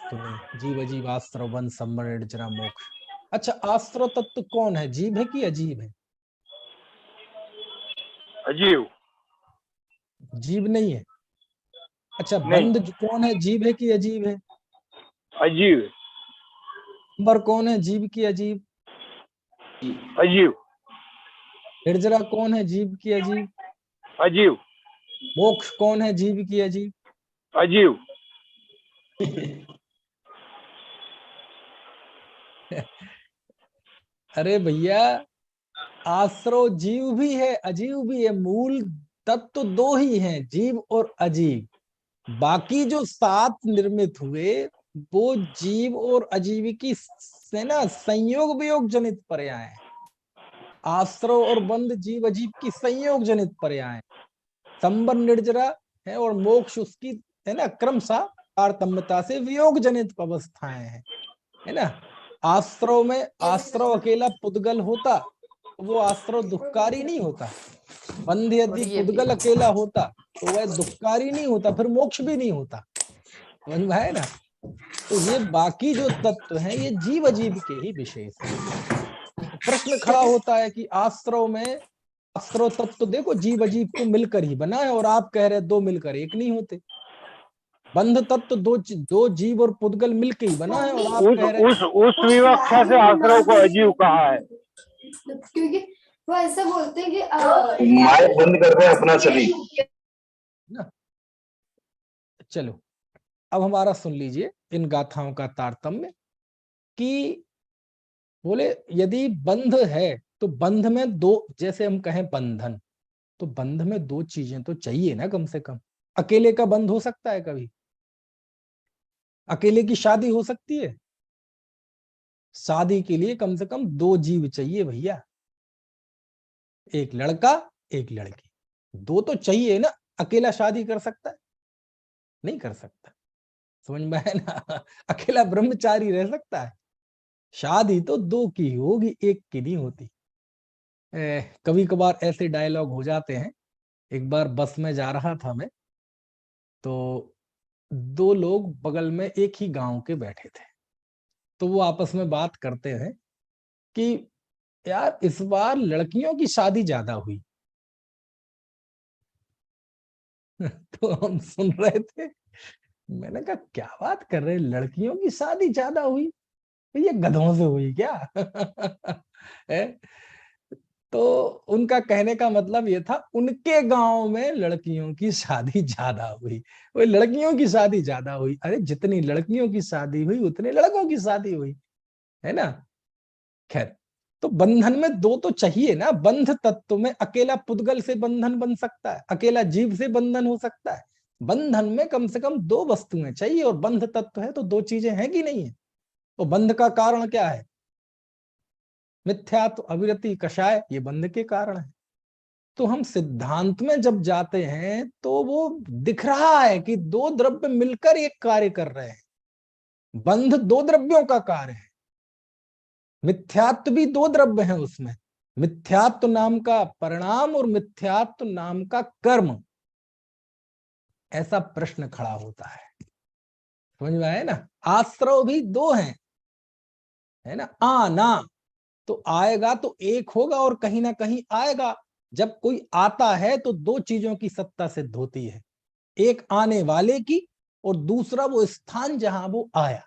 Speaker 3: सुने, जीव अजीव आश्रव वन सम्मरण जरा मोक्ष। अच्छा, आश्रव तत्व कौन है, जीव है कि अजीब है?
Speaker 5: अजीब।
Speaker 3: जीव नहीं है। अच्छा,
Speaker 5: नहीं,
Speaker 3: बंध कौन है, जीव है कि अजीब है?
Speaker 5: अजीब।
Speaker 3: अंबर कौन है, जीव की अजीब?
Speaker 5: अजीब।
Speaker 3: निर्जरा कौन है, जीव की अजीब?
Speaker 5: अजीब।
Speaker 3: मोक्ष कौन है, जीव की अजीब?
Speaker 5: अजीब।
Speaker 3: अरे भैया, आश्रव जीव भी है अजीब भी है, मूल तत्व 2 ही हैं, जीव और अजीब। बाकी जो 7 निर्मित हुए वो जीव और अजीविकी से ना संयोग वियोग जनित पर्याय है। आश्रव और बंध जीव अजीव की संयोग जनित पर्याय है। संबर निर्जरा है और मोक्ष उसकी, है ना, क्रमशः तारतम्यता से वियोग जनित अवस्थाएं हैं, है ना। आश्रव में आश्रव अकेला पुद्गल होता, वो आश्रव दुखकारी नहीं होता। बंध यदि पुद्गल अकेला होता तो वह दुखकारी नहीं होता, फिर मोक्ष भी नहीं होता। समझ में आया ना। तो ये बाकी जो तत्व हैं ये जीव अजीव के ही विशेष हैं। प्रश्न खड़ा होता है कि आश्रव में, आश्रव तत्व देखो जीव अजीव तो मिलकर ही बना है, और आप कह रहे 2 मिलकर एक नहीं होते। बंध तत्व दो जीव और पुद्गल मिलकर ही बना है, और आप कह रहे
Speaker 5: उस विवक्षा से आश्रव को अजीब कहा है।
Speaker 6: क्योंकि वो ऐसा बोलते हैं कि
Speaker 7: माइक बंद कर दे अपना सभी।
Speaker 3: ना। चलो अब हमारा सुन लीजिए इन गाथाओं का तारतम्य, कि बोले यदि बंध है तो बंध में 2, जैसे हम कहें बंधन, तो बंध में दो चीजें तो चाहिए ना कम से कम। अकेले का बंध हो सकता है कभी? अकेले की शादी हो सकती है? शादी के लिए कम से कम दो जीव चाहिए भैया, एक लड़का एक लड़की, दो तो चाहिए ना। अकेला शादी कर सकता है? नहीं कर सकता। समझ में है ना? अकेला ब्रह्मचारी रह सकता है? शादी तो दो की होगी, एक की नहीं होती। कभी कभार ऐसे डायलॉग हो जाते हैं। एक बार बस में जा रहा था मैं, तो दो लोग बगल में एक ही गांव के बैठे थे। तो वो आपस में बात करते हैं कि यार इस बार लड़कियों की शादी ज्यादा हुई। तो हम सुन रहे थे। मैंने कहा क्या बात कर रहे हैं, लड़कियों की शादी ज्यादा हुई? तो ये गधों से हुई क्या? है? तो उनका कहने का मतलब ये था, उनके गांव में लड़कियों की शादी ज्यादा हुई। वो लड़कियों की शादी ज्यादा हुई, अरे जितनी लड़कियों की शादी हुई उतने लड़कों की शादी हुई, है ना? खैर, तो बंधन में दो तो चाहिए ना। बंध तत्व में अकेला पुद्गल से बंधन बन सकता है, अकेला जीव से बंधन हो सकता है। बंधन में कम से कम दो वस्तुएं चाहिए, और बंध तत्व है तो दो चीजें हैं कि नहीं है? तो बंध का कारण क्या है? मिथ्यात्व, अविरति, कषाय, ये बंध के कारण है। तो हम सिद्धांत में जब जाते हैं तो वो दिख रहा है कि दो द्रव्य मिलकर एक कार्य कर रहे हैं। बंध दो द्रव्यों का कार्य है, मिथ्यात्व भी दो द्रव्य हैं उसमें। मिथ्यात्व नाम का परिणाम और मिथ्यात्व नाम का कर्म, ऐसा प्रश्न खड़ा होता है। समझ में आया ना? आश्रव भी दो हैं, है ना? आना, तो आएगा तो एक होगा और कहीं ना कहीं आएगा। जब कोई आता है तो दो चीजों की सत्ता सिद्ध होती है, एक आने वाले की और दूसरा वो स्थान जहां वो आया।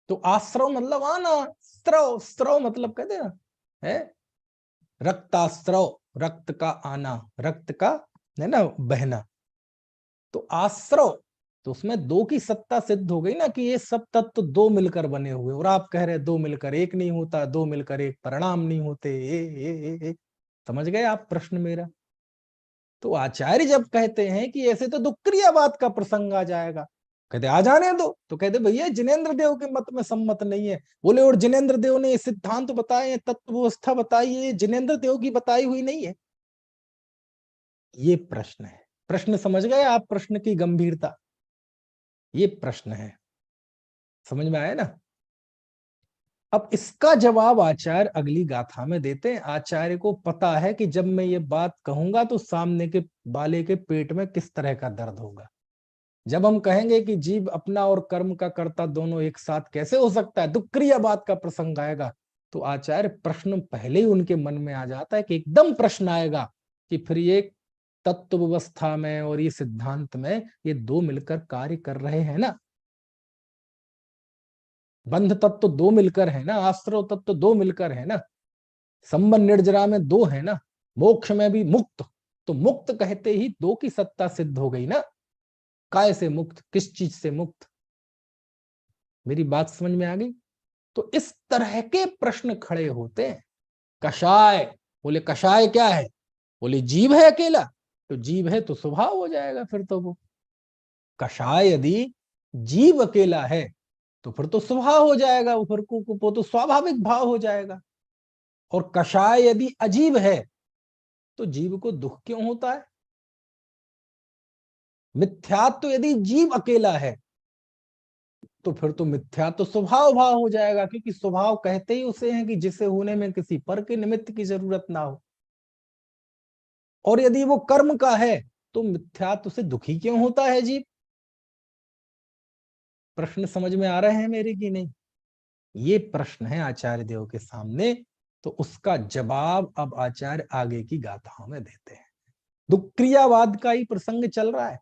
Speaker 3: तो आश्रव मतलब आना, स्त्रव, स्त्रव मतलब कहते हैं है रक्तास्त्रव, रक्त का आना, रक्त का है ना बहना। तो आश्रव, तो उसमें दो की सत्ता सिद्ध हो गई ना, कि ये सब तत्व दो मिलकर बने हुए। और आप कह रहे दो मिलकर एक नहीं होता, दो मिलकर एक परिणाम नहीं होते। ए। समझ गए आप प्रश्न मेरा? तो आचार्य जब कहते हैं कि ऐसे तो दुक्रियावाद का प्रसंग आ जाएगा, कहते आ जाने दो। तो कहते भैया जिनेंद्र देव के मत में सम्मत नहीं है। बोले और जिनेंद्र देव ने सिद्धांत बताए, तत्व व्यवस्था बताई है, जिनेंद्र देव की बताई हुई नहीं है। ये प्रश्न है। प्रश्न समझ गए आप? प्रश्न की गंभीरता, ये प्रश्न है। समझ में आया ना? अब इसका जवाब आचार्य अगली गाथा में देते हैं। आचार्य को पता है कि जब मैं ये बात कहूंगा तो सामने के बाले के पेट में किस तरह का दर्द होगा। जब हम कहेंगे कि जीव अपना और कर्म का कर्ता दोनों एक साथ कैसे हो सकता है, दुक्रियावाद का प्रसंग आएगा, तो आचार्य प्रश्न पहले ही उनके मन में आ जाता है कि एकदम प्रश्न आएगा कि फिर ये तत्व व्यवस्था में और ये सिद्धांत में ये दो मिलकर कार्य कर रहे हैं ना। बंध तत्व दो मिलकर है ना, आश्रव तत्व दो मिलकर है ना, संबंध निर्जरा में दो है ना, मोक्ष में भी मुक्त। तो मुक्त कहते ही दो की सत्ता सिद्ध हो गई ना। काय से मुक्त, किस चीज से मुक्त? मेरी बात समझ में आ गई? तो इस तरह के प्रश्न खड़े होते हैं। कषाय, बोले कषाय क्या है? बोले जीव है अकेला। तो जीव है तो स्वभाव हो जाएगा फिर तो वो। कषाय यदि जीव अकेला है तो फिर तो स्वभाव हो जाएगा, वो फिर वो तो स्वाभाविक भाव हो जाएगा। और कषाय यदि अजीव है तो जीव को दुख क्यों होता है? मिथ्यात्व यदि जीव अकेला है तो फिर तो मिथ्यात्व स्वभाव भाव हो जाएगा, क्योंकि स्वभाव कहते ही उसे हैं कि जिसे होने में किसी पर के निमित्त की जरूरत ना हो। और यदि वो कर्म का है तो मिथ्यात्व से दुखी क्यों होता है जीव? प्रश्न समझ में आ रहे हैं मेरे कि नहीं? ये प्रश्न है आचार्य देव के सामने। तो उसका जवाब अब आचार्य आगे की गाथाओं में देते हैं। दुक्रियावाद का ही प्रसंग चल रहा है।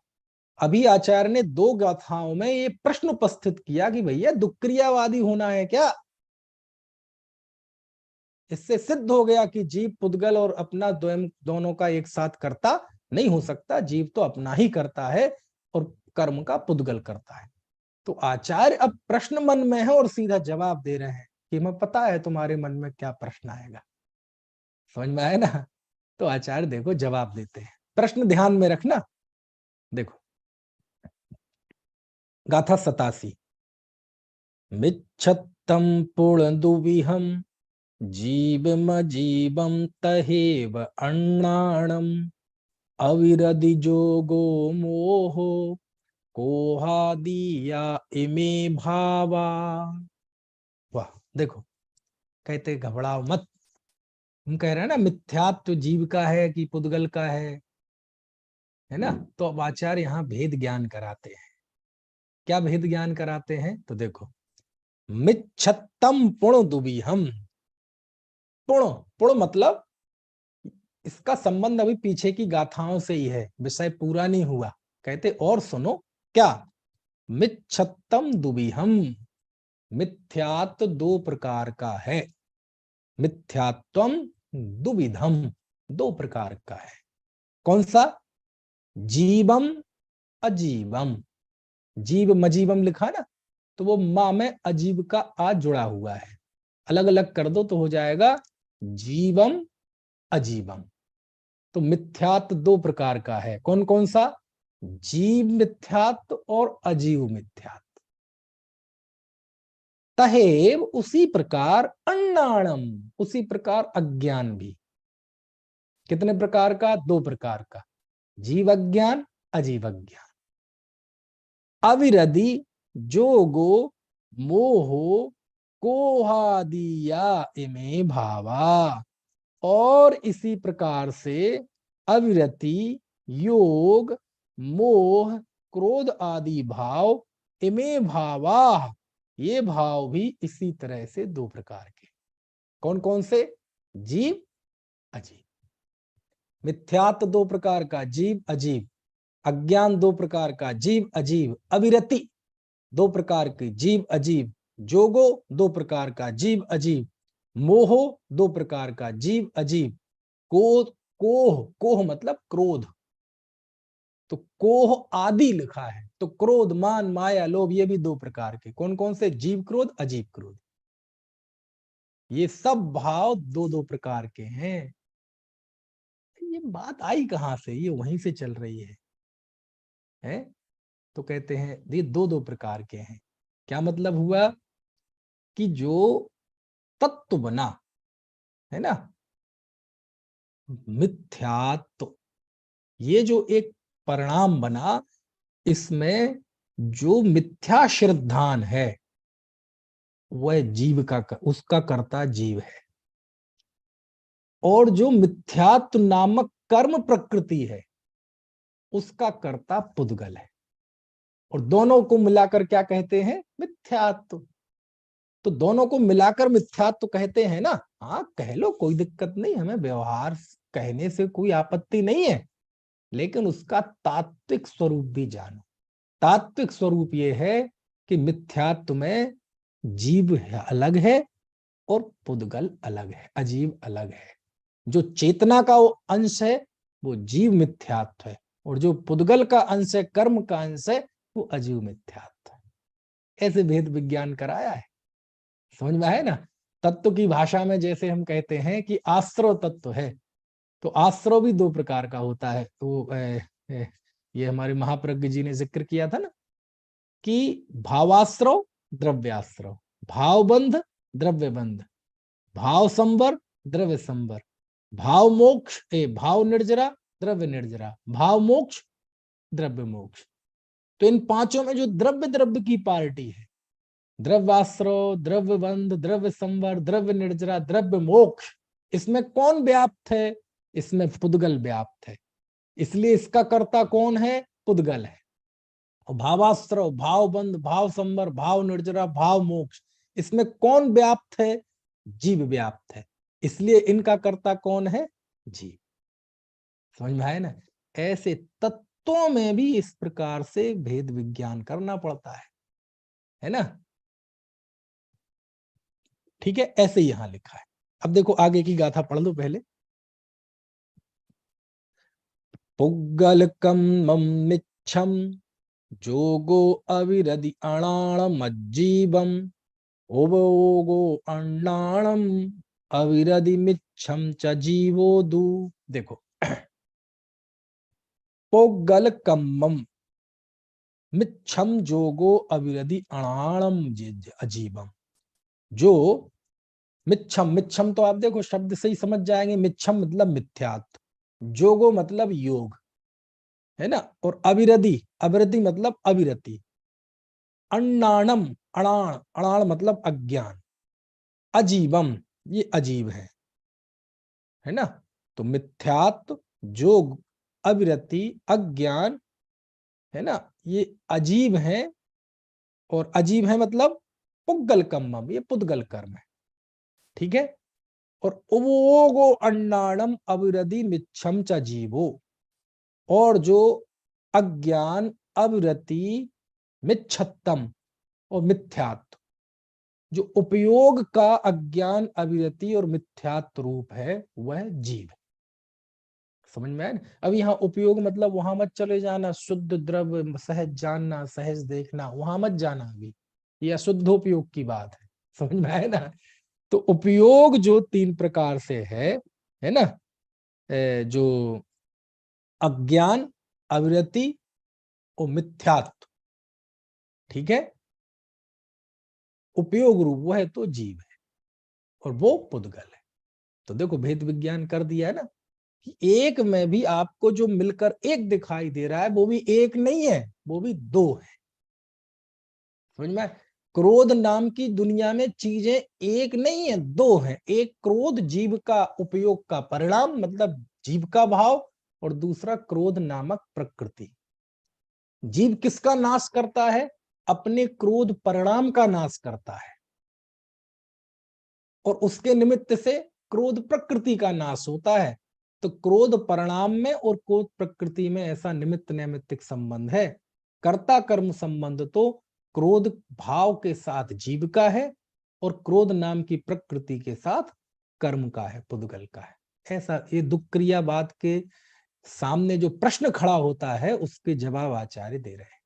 Speaker 3: अभी आचार्य ने दो गाथाओं में ये प्रश्न उपस्थित किया कि भैया दुक्रियावादी होना है क्या? इससे सिद्ध हो गया कि जीव पुद्गल और अपना दोनों का एक साथ करता नहीं हो सकता। जीव तो अपना ही करता है और कर्म का पुद्गल करता है। तो आचार्य अब प्रश्न मन में है और सीधा जवाब दे रहे हैं कि मैं पता है तुम्हारे मन में क्या प्रश्न आएगा। समझ में आया ना? तो आचार्य देखो जवाब देते हैं, प्रश्न ध्यान में रखना। देखो गाथा 87, मिच्छत्तम पूर्ण दुविहम जीवम जीवम तहेव अन्नाणम अविरधि जोगो मोहो कोहादिया इमे भावा। वाह, देखो कहते घबराओ मत। हम कह रहे हैं ना मिथ्यात्व जीव का है कि पुद्गल का है ना। तो अब आचार्य यहाँ भेद ज्ञान कराते हैं। क्या भेद ज्ञान कराते हैं? तो देखो, मिच्छत्तम पुण दुविहम। पुण, पुण मतलब इसका संबंध अभी पीछे की गाथाओं से ही है, विषय पूरा नहीं हुआ। कहते और सुनो क्या, मिच्छत्तम दुविहम, मिथ्यात्व दो प्रकार का है। मिथ्यात्वम दुविधम, दो प्रकार का है। कौन सा? जीवम अजीवम। जीव मजीवम लिखा ना, तो वो मां में अजीब का आ जुड़ा हुआ है, अलग अलग कर दो तो हो जाएगा जीवम अजीवम। तो मिथ्यात्व दो प्रकार का है। कौन कौन सा? जीव मिथ्यात्व और अजीव मिथ्यात्व। तहेव उसी प्रकार अन्नाणम, उसी प्रकार अज्ञान भी। कितने प्रकार का? दो प्रकार का, जीव अज्ञान अजीव अज्ञान। अविरधि जोगो मोहो कोहादिया इमे भावा। और इसी प्रकार से अविरति, योग, मोह, क्रोध आदि भाव, इमे भावा, ये भाव भी इसी तरह से दो प्रकार के। कौन कौन से? जीव अजीव। मिथ्यात्व दो प्रकार का, जीव अजीव। अज्ञान दो प्रकार का, जीव अजीव। अविरति दो प्रकार की, जीव अजीव। जोगो दो प्रकार का, जीव अजीव। मोहो दो प्रकार का, जीव अजीव। कोह, कोह मतलब क्रोध, तो कोह आदि लिखा है, तो क्रोध, मान, माया, लोभ, ये भी दो प्रकार के। कौन कौन से? जीव क्रोध अजीव क्रोध। ये सब भाव दो दो प्रकार के हैं। ये बात आई कहां से? ये वहीं से चल रही है? तो कहते हैं ये दो दो प्रकार के हैं। क्या मतलब हुआ? कि जो तत्व बना है ना मिथ्यात्व, ये जो एक परिणाम बना, इसमें जो मिथ्या श्रद्धान है वह जीव का, उसका कर्ता जीव है। और जो मिथ्यात्व नामक कर्म प्रकृति है उसका कर्ता पुद्गल है। और दोनों को मिलाकर क्या कहते हैं? मिथ्यात्व। तो दोनों को मिलाकर मिथ्यात्व कहते हैं ना। हाँ कह लो, कोई दिक्कत नहीं, हमें व्यवहार कहने से कोई आपत्ति नहीं है, लेकिन उसका तात्विक स्वरूप भी जानो। तात्विक स्वरूप ये है कि मिथ्यात्व में जीव अलग है और पुद्गल अलग है, अजीव अलग है। जो चेतना का वो अंश है वो जीव मिथ्यात्व है, और जो पुद्गल का अंश है, कर्म का अंश है, वो अजीव मिथ्यात्व है। ऐसे भेद विज्ञान कराया है। समझ में है ना? तत्व की भाषा में जैसे हम कहते हैं कि आश्रव तत्व है, तो आश्रव भी दो प्रकार का होता है। तो ये हमारे महाप्रज्ञ जी ने जिक्र किया था ना कि भावाश्रव, द्रव्याश्रव, भावबंध, द्रव्यबंध, भाव संवर, द्रव्य संवर, भाव मोक्ष, भाव निर्जरा, द्रव्य निर्जरा, भाव मोक्ष, द्रव्य मोक्ष। तो इन पांचों में जो द्रव्य द्रव्य की पार्टी है, द्रव्याश्रव, द्रव्य बंध, द्रव्य संवर, द्रव्य निर्जरा, द्रव्य मोक्ष, इसमें कौन व्याप्त है? इसमें पुद्गल व्याप्त है। इसलिए इसका कर्ता कौन है? पुद्गल है। और भावाश्रव, भाव बंध, भाव संवर, भाव निर्जरा, भाव मोक्ष, इसमें कौन व्याप्त है? जीव व्याप्त है। इसलिए इनका कर्ता कौन है? जीव। समझ में आया ना? ऐसे तत्वों में भी इस प्रकार से भेद विज्ञान करना पड़ता है ना? ठीक है, ऐसे यहां लिखा है। अब देखो आगे की गाथा पढ़ लो पहले। पुग्गलकम मम्मिच्छम जोगो अविरधि अणाणम अज्जीवम ओवोगो अण्णाणम अविरधि मिच्छम च जीवो दू। देखो, पोगल कम्मम मिच्छम जोगो अविरधि अणाणम अजीबम। जो मिच्छम, मिच्छम तो आप देखो शब्द से ही समझ जाएंगे, मिच्छम मतलब मिथ्यात्व, जोगो मतलब योग, है ना, और अविरधि, अविरधि मतलब अविरति, अण्णाणम, अणाण, अणाण मतलब अज्ञान, अजीबम ये अजीब है ना। तो मिथ्यात्व, जोग, अविरति, अज्ञान, है ना, ये अजीब है। और अजीब है मतलब पुद्गल कर्मम, ये पुद्गल कर्म है, ठीक है। और उवोगो अन्नाणम अविरधि मिच्छम च जीवो, और जो अज्ञान, अविरति, मिच्छत्तम और मिथ्यात्व, जो उपयोग का अज्ञान, अविरति और मिथ्यात्व रूप है वह जीव। समझ में आया? अब यहाँ उपयोग मतलब वहां मत चले जाना, शुद्ध द्रव्य सहज जानना, सहज देखना, वहां मत जाना अभी, ये अशुद्ध उपयोग की बात है। समझ में आया ना? तो उपयोग जो 3 प्रकार से है ना, जो अज्ञान, अविरति और मिथ्यात्व, ठीक है, उपयोग रूप वो है तो जीव है, और वो पुद्गल है। तो देखो भेद विज्ञान कर दिया है ना, कि एक में भी आपको जो मिलकर एक दिखाई दे रहा है वो भी एक नहीं है, वो भी 2 है। समझ में? क्रोध नाम की दुनिया में चीजें एक नहीं है, 2 है। एक क्रोध जीव का उपयोग का परिणाम, मतलब जीव का भाव, और दूसरा क्रोध नामक प्रकृति। जीव किसका नाश करता है? अपने क्रोध परिणाम का नाश करता है, और उसके निमित्त से क्रोध प्रकृति का नाश होता है। तो क्रोध परिणाम में और क्रोध प्रकृति में ऐसा निमित्त नैमित्तिक संबंध है। कर्ता कर्म संबंध तो क्रोध भाव के साथ जीव का है, और क्रोध नाम की प्रकृति के साथ कर्म का है, पुद्गल का है। ऐसा ये दुक्रियावाद के सामने जो प्रश्न खड़ा होता है उसके जवाब आचार्य दे रहे हैं।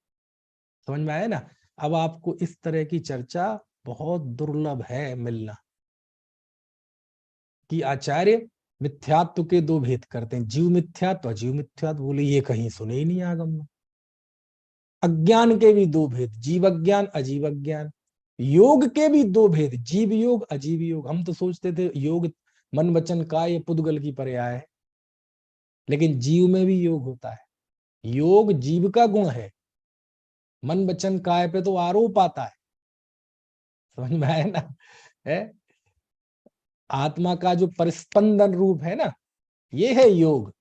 Speaker 3: समझ में आया ना? अब आपको इस तरह की चर्चा बहुत दुर्लभ है मिलना, कि आचार्य मिथ्यात्व के 2 भेद करते हैं, जीव मिथ्यात्व, अजीव मिथ्यात्व। बोले ये कहीं सुने ही नहीं आगम में। अज्ञान के भी 2 भेद, जीव अज्ञान, अजीव अज्ञान। योग के भी 2 भेद, जीव योग, अजीव योग। हम तो सोचते थे योग मन वचन काय पुद्गल की पर्याय है, लेकिन जीव में भी योग होता है। योग जीव का गुण है, मन वचन काय पे तो आरोप आता है। समझ में आया ना? है आत्मा का जो परिस्पंदन रूप है ना, ये है योग,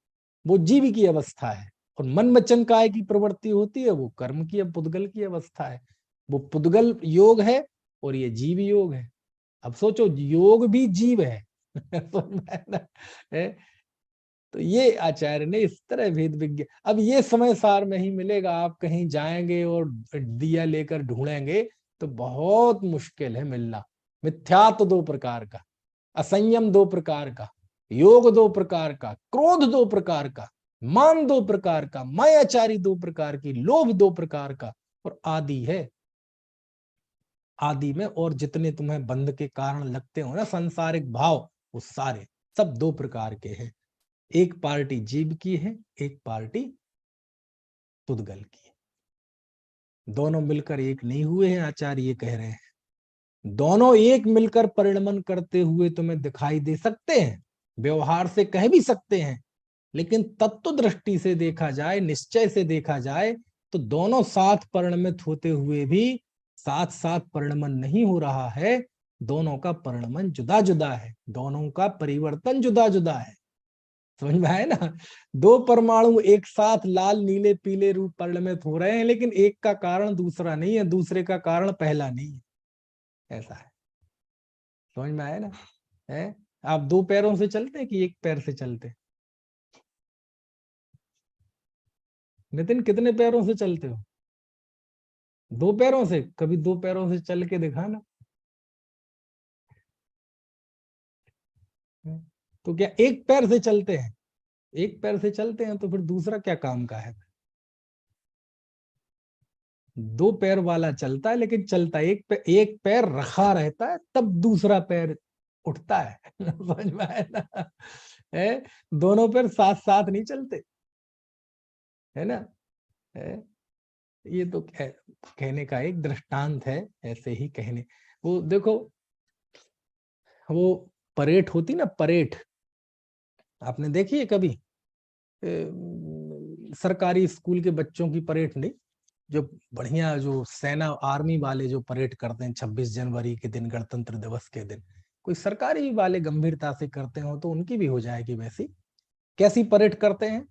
Speaker 3: वो जीव की अवस्था है। और मन वचन काय की प्रवृत्ति होती है, वो कर्म की, पुद्गल की अवस्था है। वो पुद्गल योग है और ये जीव योग है। अब सोचो योग भी जीव है। तो ये आचार्य ने इस तरह भेद विज्ञान, अब ये समय सार में ही मिलेगा। आप कहीं जाएंगे और दिया लेकर ढूंढेंगे तो बहुत मुश्किल है मिलना। मिथ्यात्व 2 प्रकार का, असंयम 2 प्रकार का, योग 2 प्रकार का, क्रोध 2 प्रकार का, मान 2 प्रकार का, मायाचारी 2 प्रकार की, लोभ 2 प्रकार का, और आदि है। आदि में और जितने तुम्हें बंध के कारण लगते हो ना सांसारिक भाव, वो सारे सब 2 प्रकार के हैं। एक पार्टी जीव की है, एक पार्टी पुद्गल की है। दोनों मिलकर एक नहीं हुए हैं, आचार्य ये कह रहे हैं। दोनों एक मिलकर परिणमन करते हुए तुम्हें दिखाई दे सकते हैं, व्यवहार से कह भी सकते हैं, लेकिन तत्व दृष्टि से देखा जाए, निश्चय से देखा जाए, तो दोनों साथ परिणमित होते हुए भी साथ साथ परिणमन नहीं हो रहा है। दोनों का परिणमन जुदा जुदा है, दोनों का परिवर्तन जुदा जुदा है। समझ में आया ना? 2 परमाणु एक साथ लाल नीले पीले रूप परिणमित हो रहे हैं, लेकिन एक का कारण दूसरा नहीं है, दूसरे का कारण पहला नहीं है। ऐसा है। समझ में आया ना? है आप 2 पैरों से चलते हैं कि एक पैर से चलते हैं? नितिन कितने पैरों से चलते हो? 2 पैरों से? कभी 2 पैरों से चल के दिखाना। तो क्या एक पैर से चलते हैं? एक पैर से चलते हैं तो फिर दूसरा क्या काम का है? 2 पैर वाला चलता है, लेकिन चलता एक पैर रखा रहता है, तब दूसरा पैर उठता है समझ में आया ना? है, दोनों पैर साथ साथ नहीं चलते, है ना? है? ये तो कहने का एक दृष्टांत है, ऐसे ही कहने। वो देखो, वो परेड होती ना, परेड आपने देखी है कभी? सरकारी स्कूल के बच्चों की परेड नहीं, जो बढ़िया जो सेना आर्मी वाले जो परेड करते हैं 26 जनवरी के दिन, गणतंत्र दिवस के दिन, कोई सरकारी वाले गंभीरता से करते हो तो उनकी भी हो जाएगी वैसी। कैसी परेड करते हैं?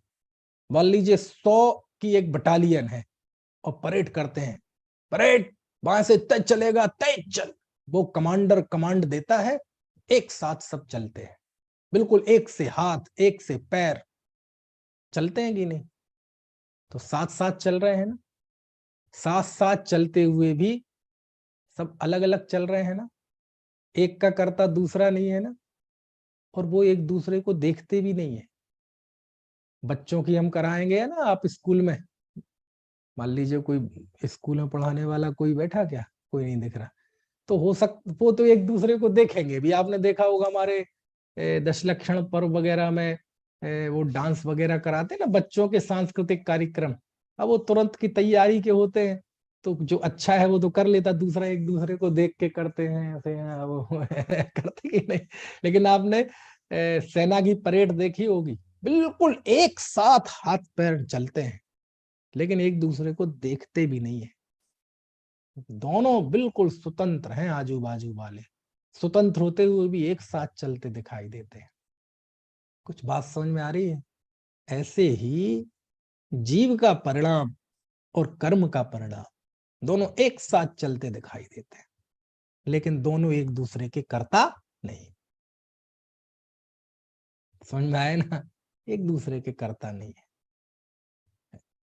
Speaker 3: मान लीजिए 100 की एक बटालियन है और परेड करते हैं, परेड वहां से तेज चलेगा, तेज चल। वो कमांडर कमांड देता है, एक साथ सब चलते हैं, बिल्कुल एक से हाथ एक से पैर चलते हैं कि नहीं? तो साथ साथ चल रहे हैं ना? साथ साथ चलते हुए भी सब अलग अलग चल रहे हैं ना? एक का करता दूसरा नहीं है ना? और वो एक दूसरे को देखते भी नहीं है। बच्चों की हम कराएंगे ना, आप स्कूल में मान लीजिए कोई स्कूल में पढ़ाने वाला कोई बैठा, क्या कोई नहीं दिख रहा, तो हो सकता वो तो एक दूसरे को देखेंगे भी। आपने देखा होगा हमारे दशलक्षण पर्व वगैरह में वो डांस वगैरह कराते हैं ना, बच्चों के सांस्कृतिक कार्यक्रम। अब वो तुरंत की तैयारी के होते हैं, तो जो अच्छा है वो तो कर लेता, दूसरा एक दूसरे को देख के करते हैं ऐसे वो करते कि नहीं? लेकिन आपने सेना की परेड देखी होगी, बिल्कुल एक साथ हाथ पैर चलते हैं, लेकिन एक दूसरे को देखते भी नहीं है। दोनों बिल्कुल स्वतंत्र हैं, आजू बाजू वाले स्वतंत्र होते हुए भी एक साथ चलते दिखाई देते हैं। कुछ बात समझ में आ रही है? ऐसे ही जीव का परिणाम और कर्म का परिणाम दोनों एक साथ चलते दिखाई देते हैं, लेकिन दोनों एक दूसरे के कर्ता नहीं। समझ में आए ना? एक दूसरे के कर्ता नहीं है।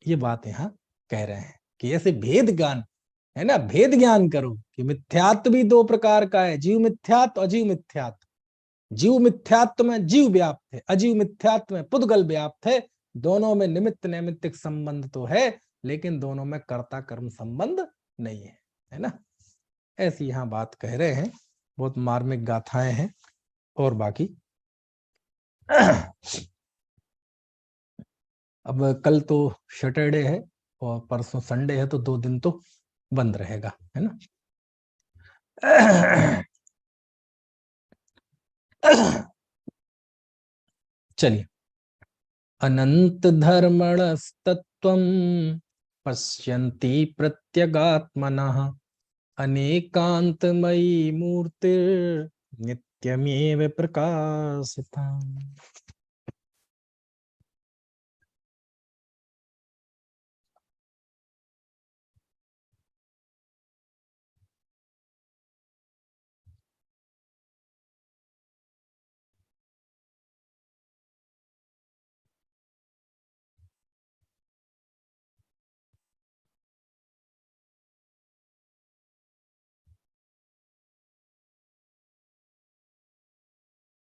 Speaker 3: ये बात यहां कह रहे हैं कि ऐसे भेद ज्ञान है ना, भेद ज्ञान करो कि मिथ्यात्व भी दो प्रकार का है, जीव मिथ्यात्व, अजीव मिथ्यात्व। जीव मिथ्यात्व में जीव व्याप्त है, अजीव मिथ्यात्व में पुद्गल व्याप्त है। दोनों में निमित्त नैमित्तिक संबंध तो है, लेकिन दोनों में कर्ता कर्म संबंध नहीं है, है ना? ऐसी यहां बात कह रहे हैं, बहुत मार्मिक गाथाएं हैं। और बाकी अब कल तो सैटरडे है और परसों संडे है, तो 2 दिन तो बंद रहेगा, है ना? चलिए, अनंत धर्मणस्तत्वं पश्यन्ति प्रत्यगात्मनः अनेकांतमयी मूर्तिर्नित्यमेव प्रकाशिता।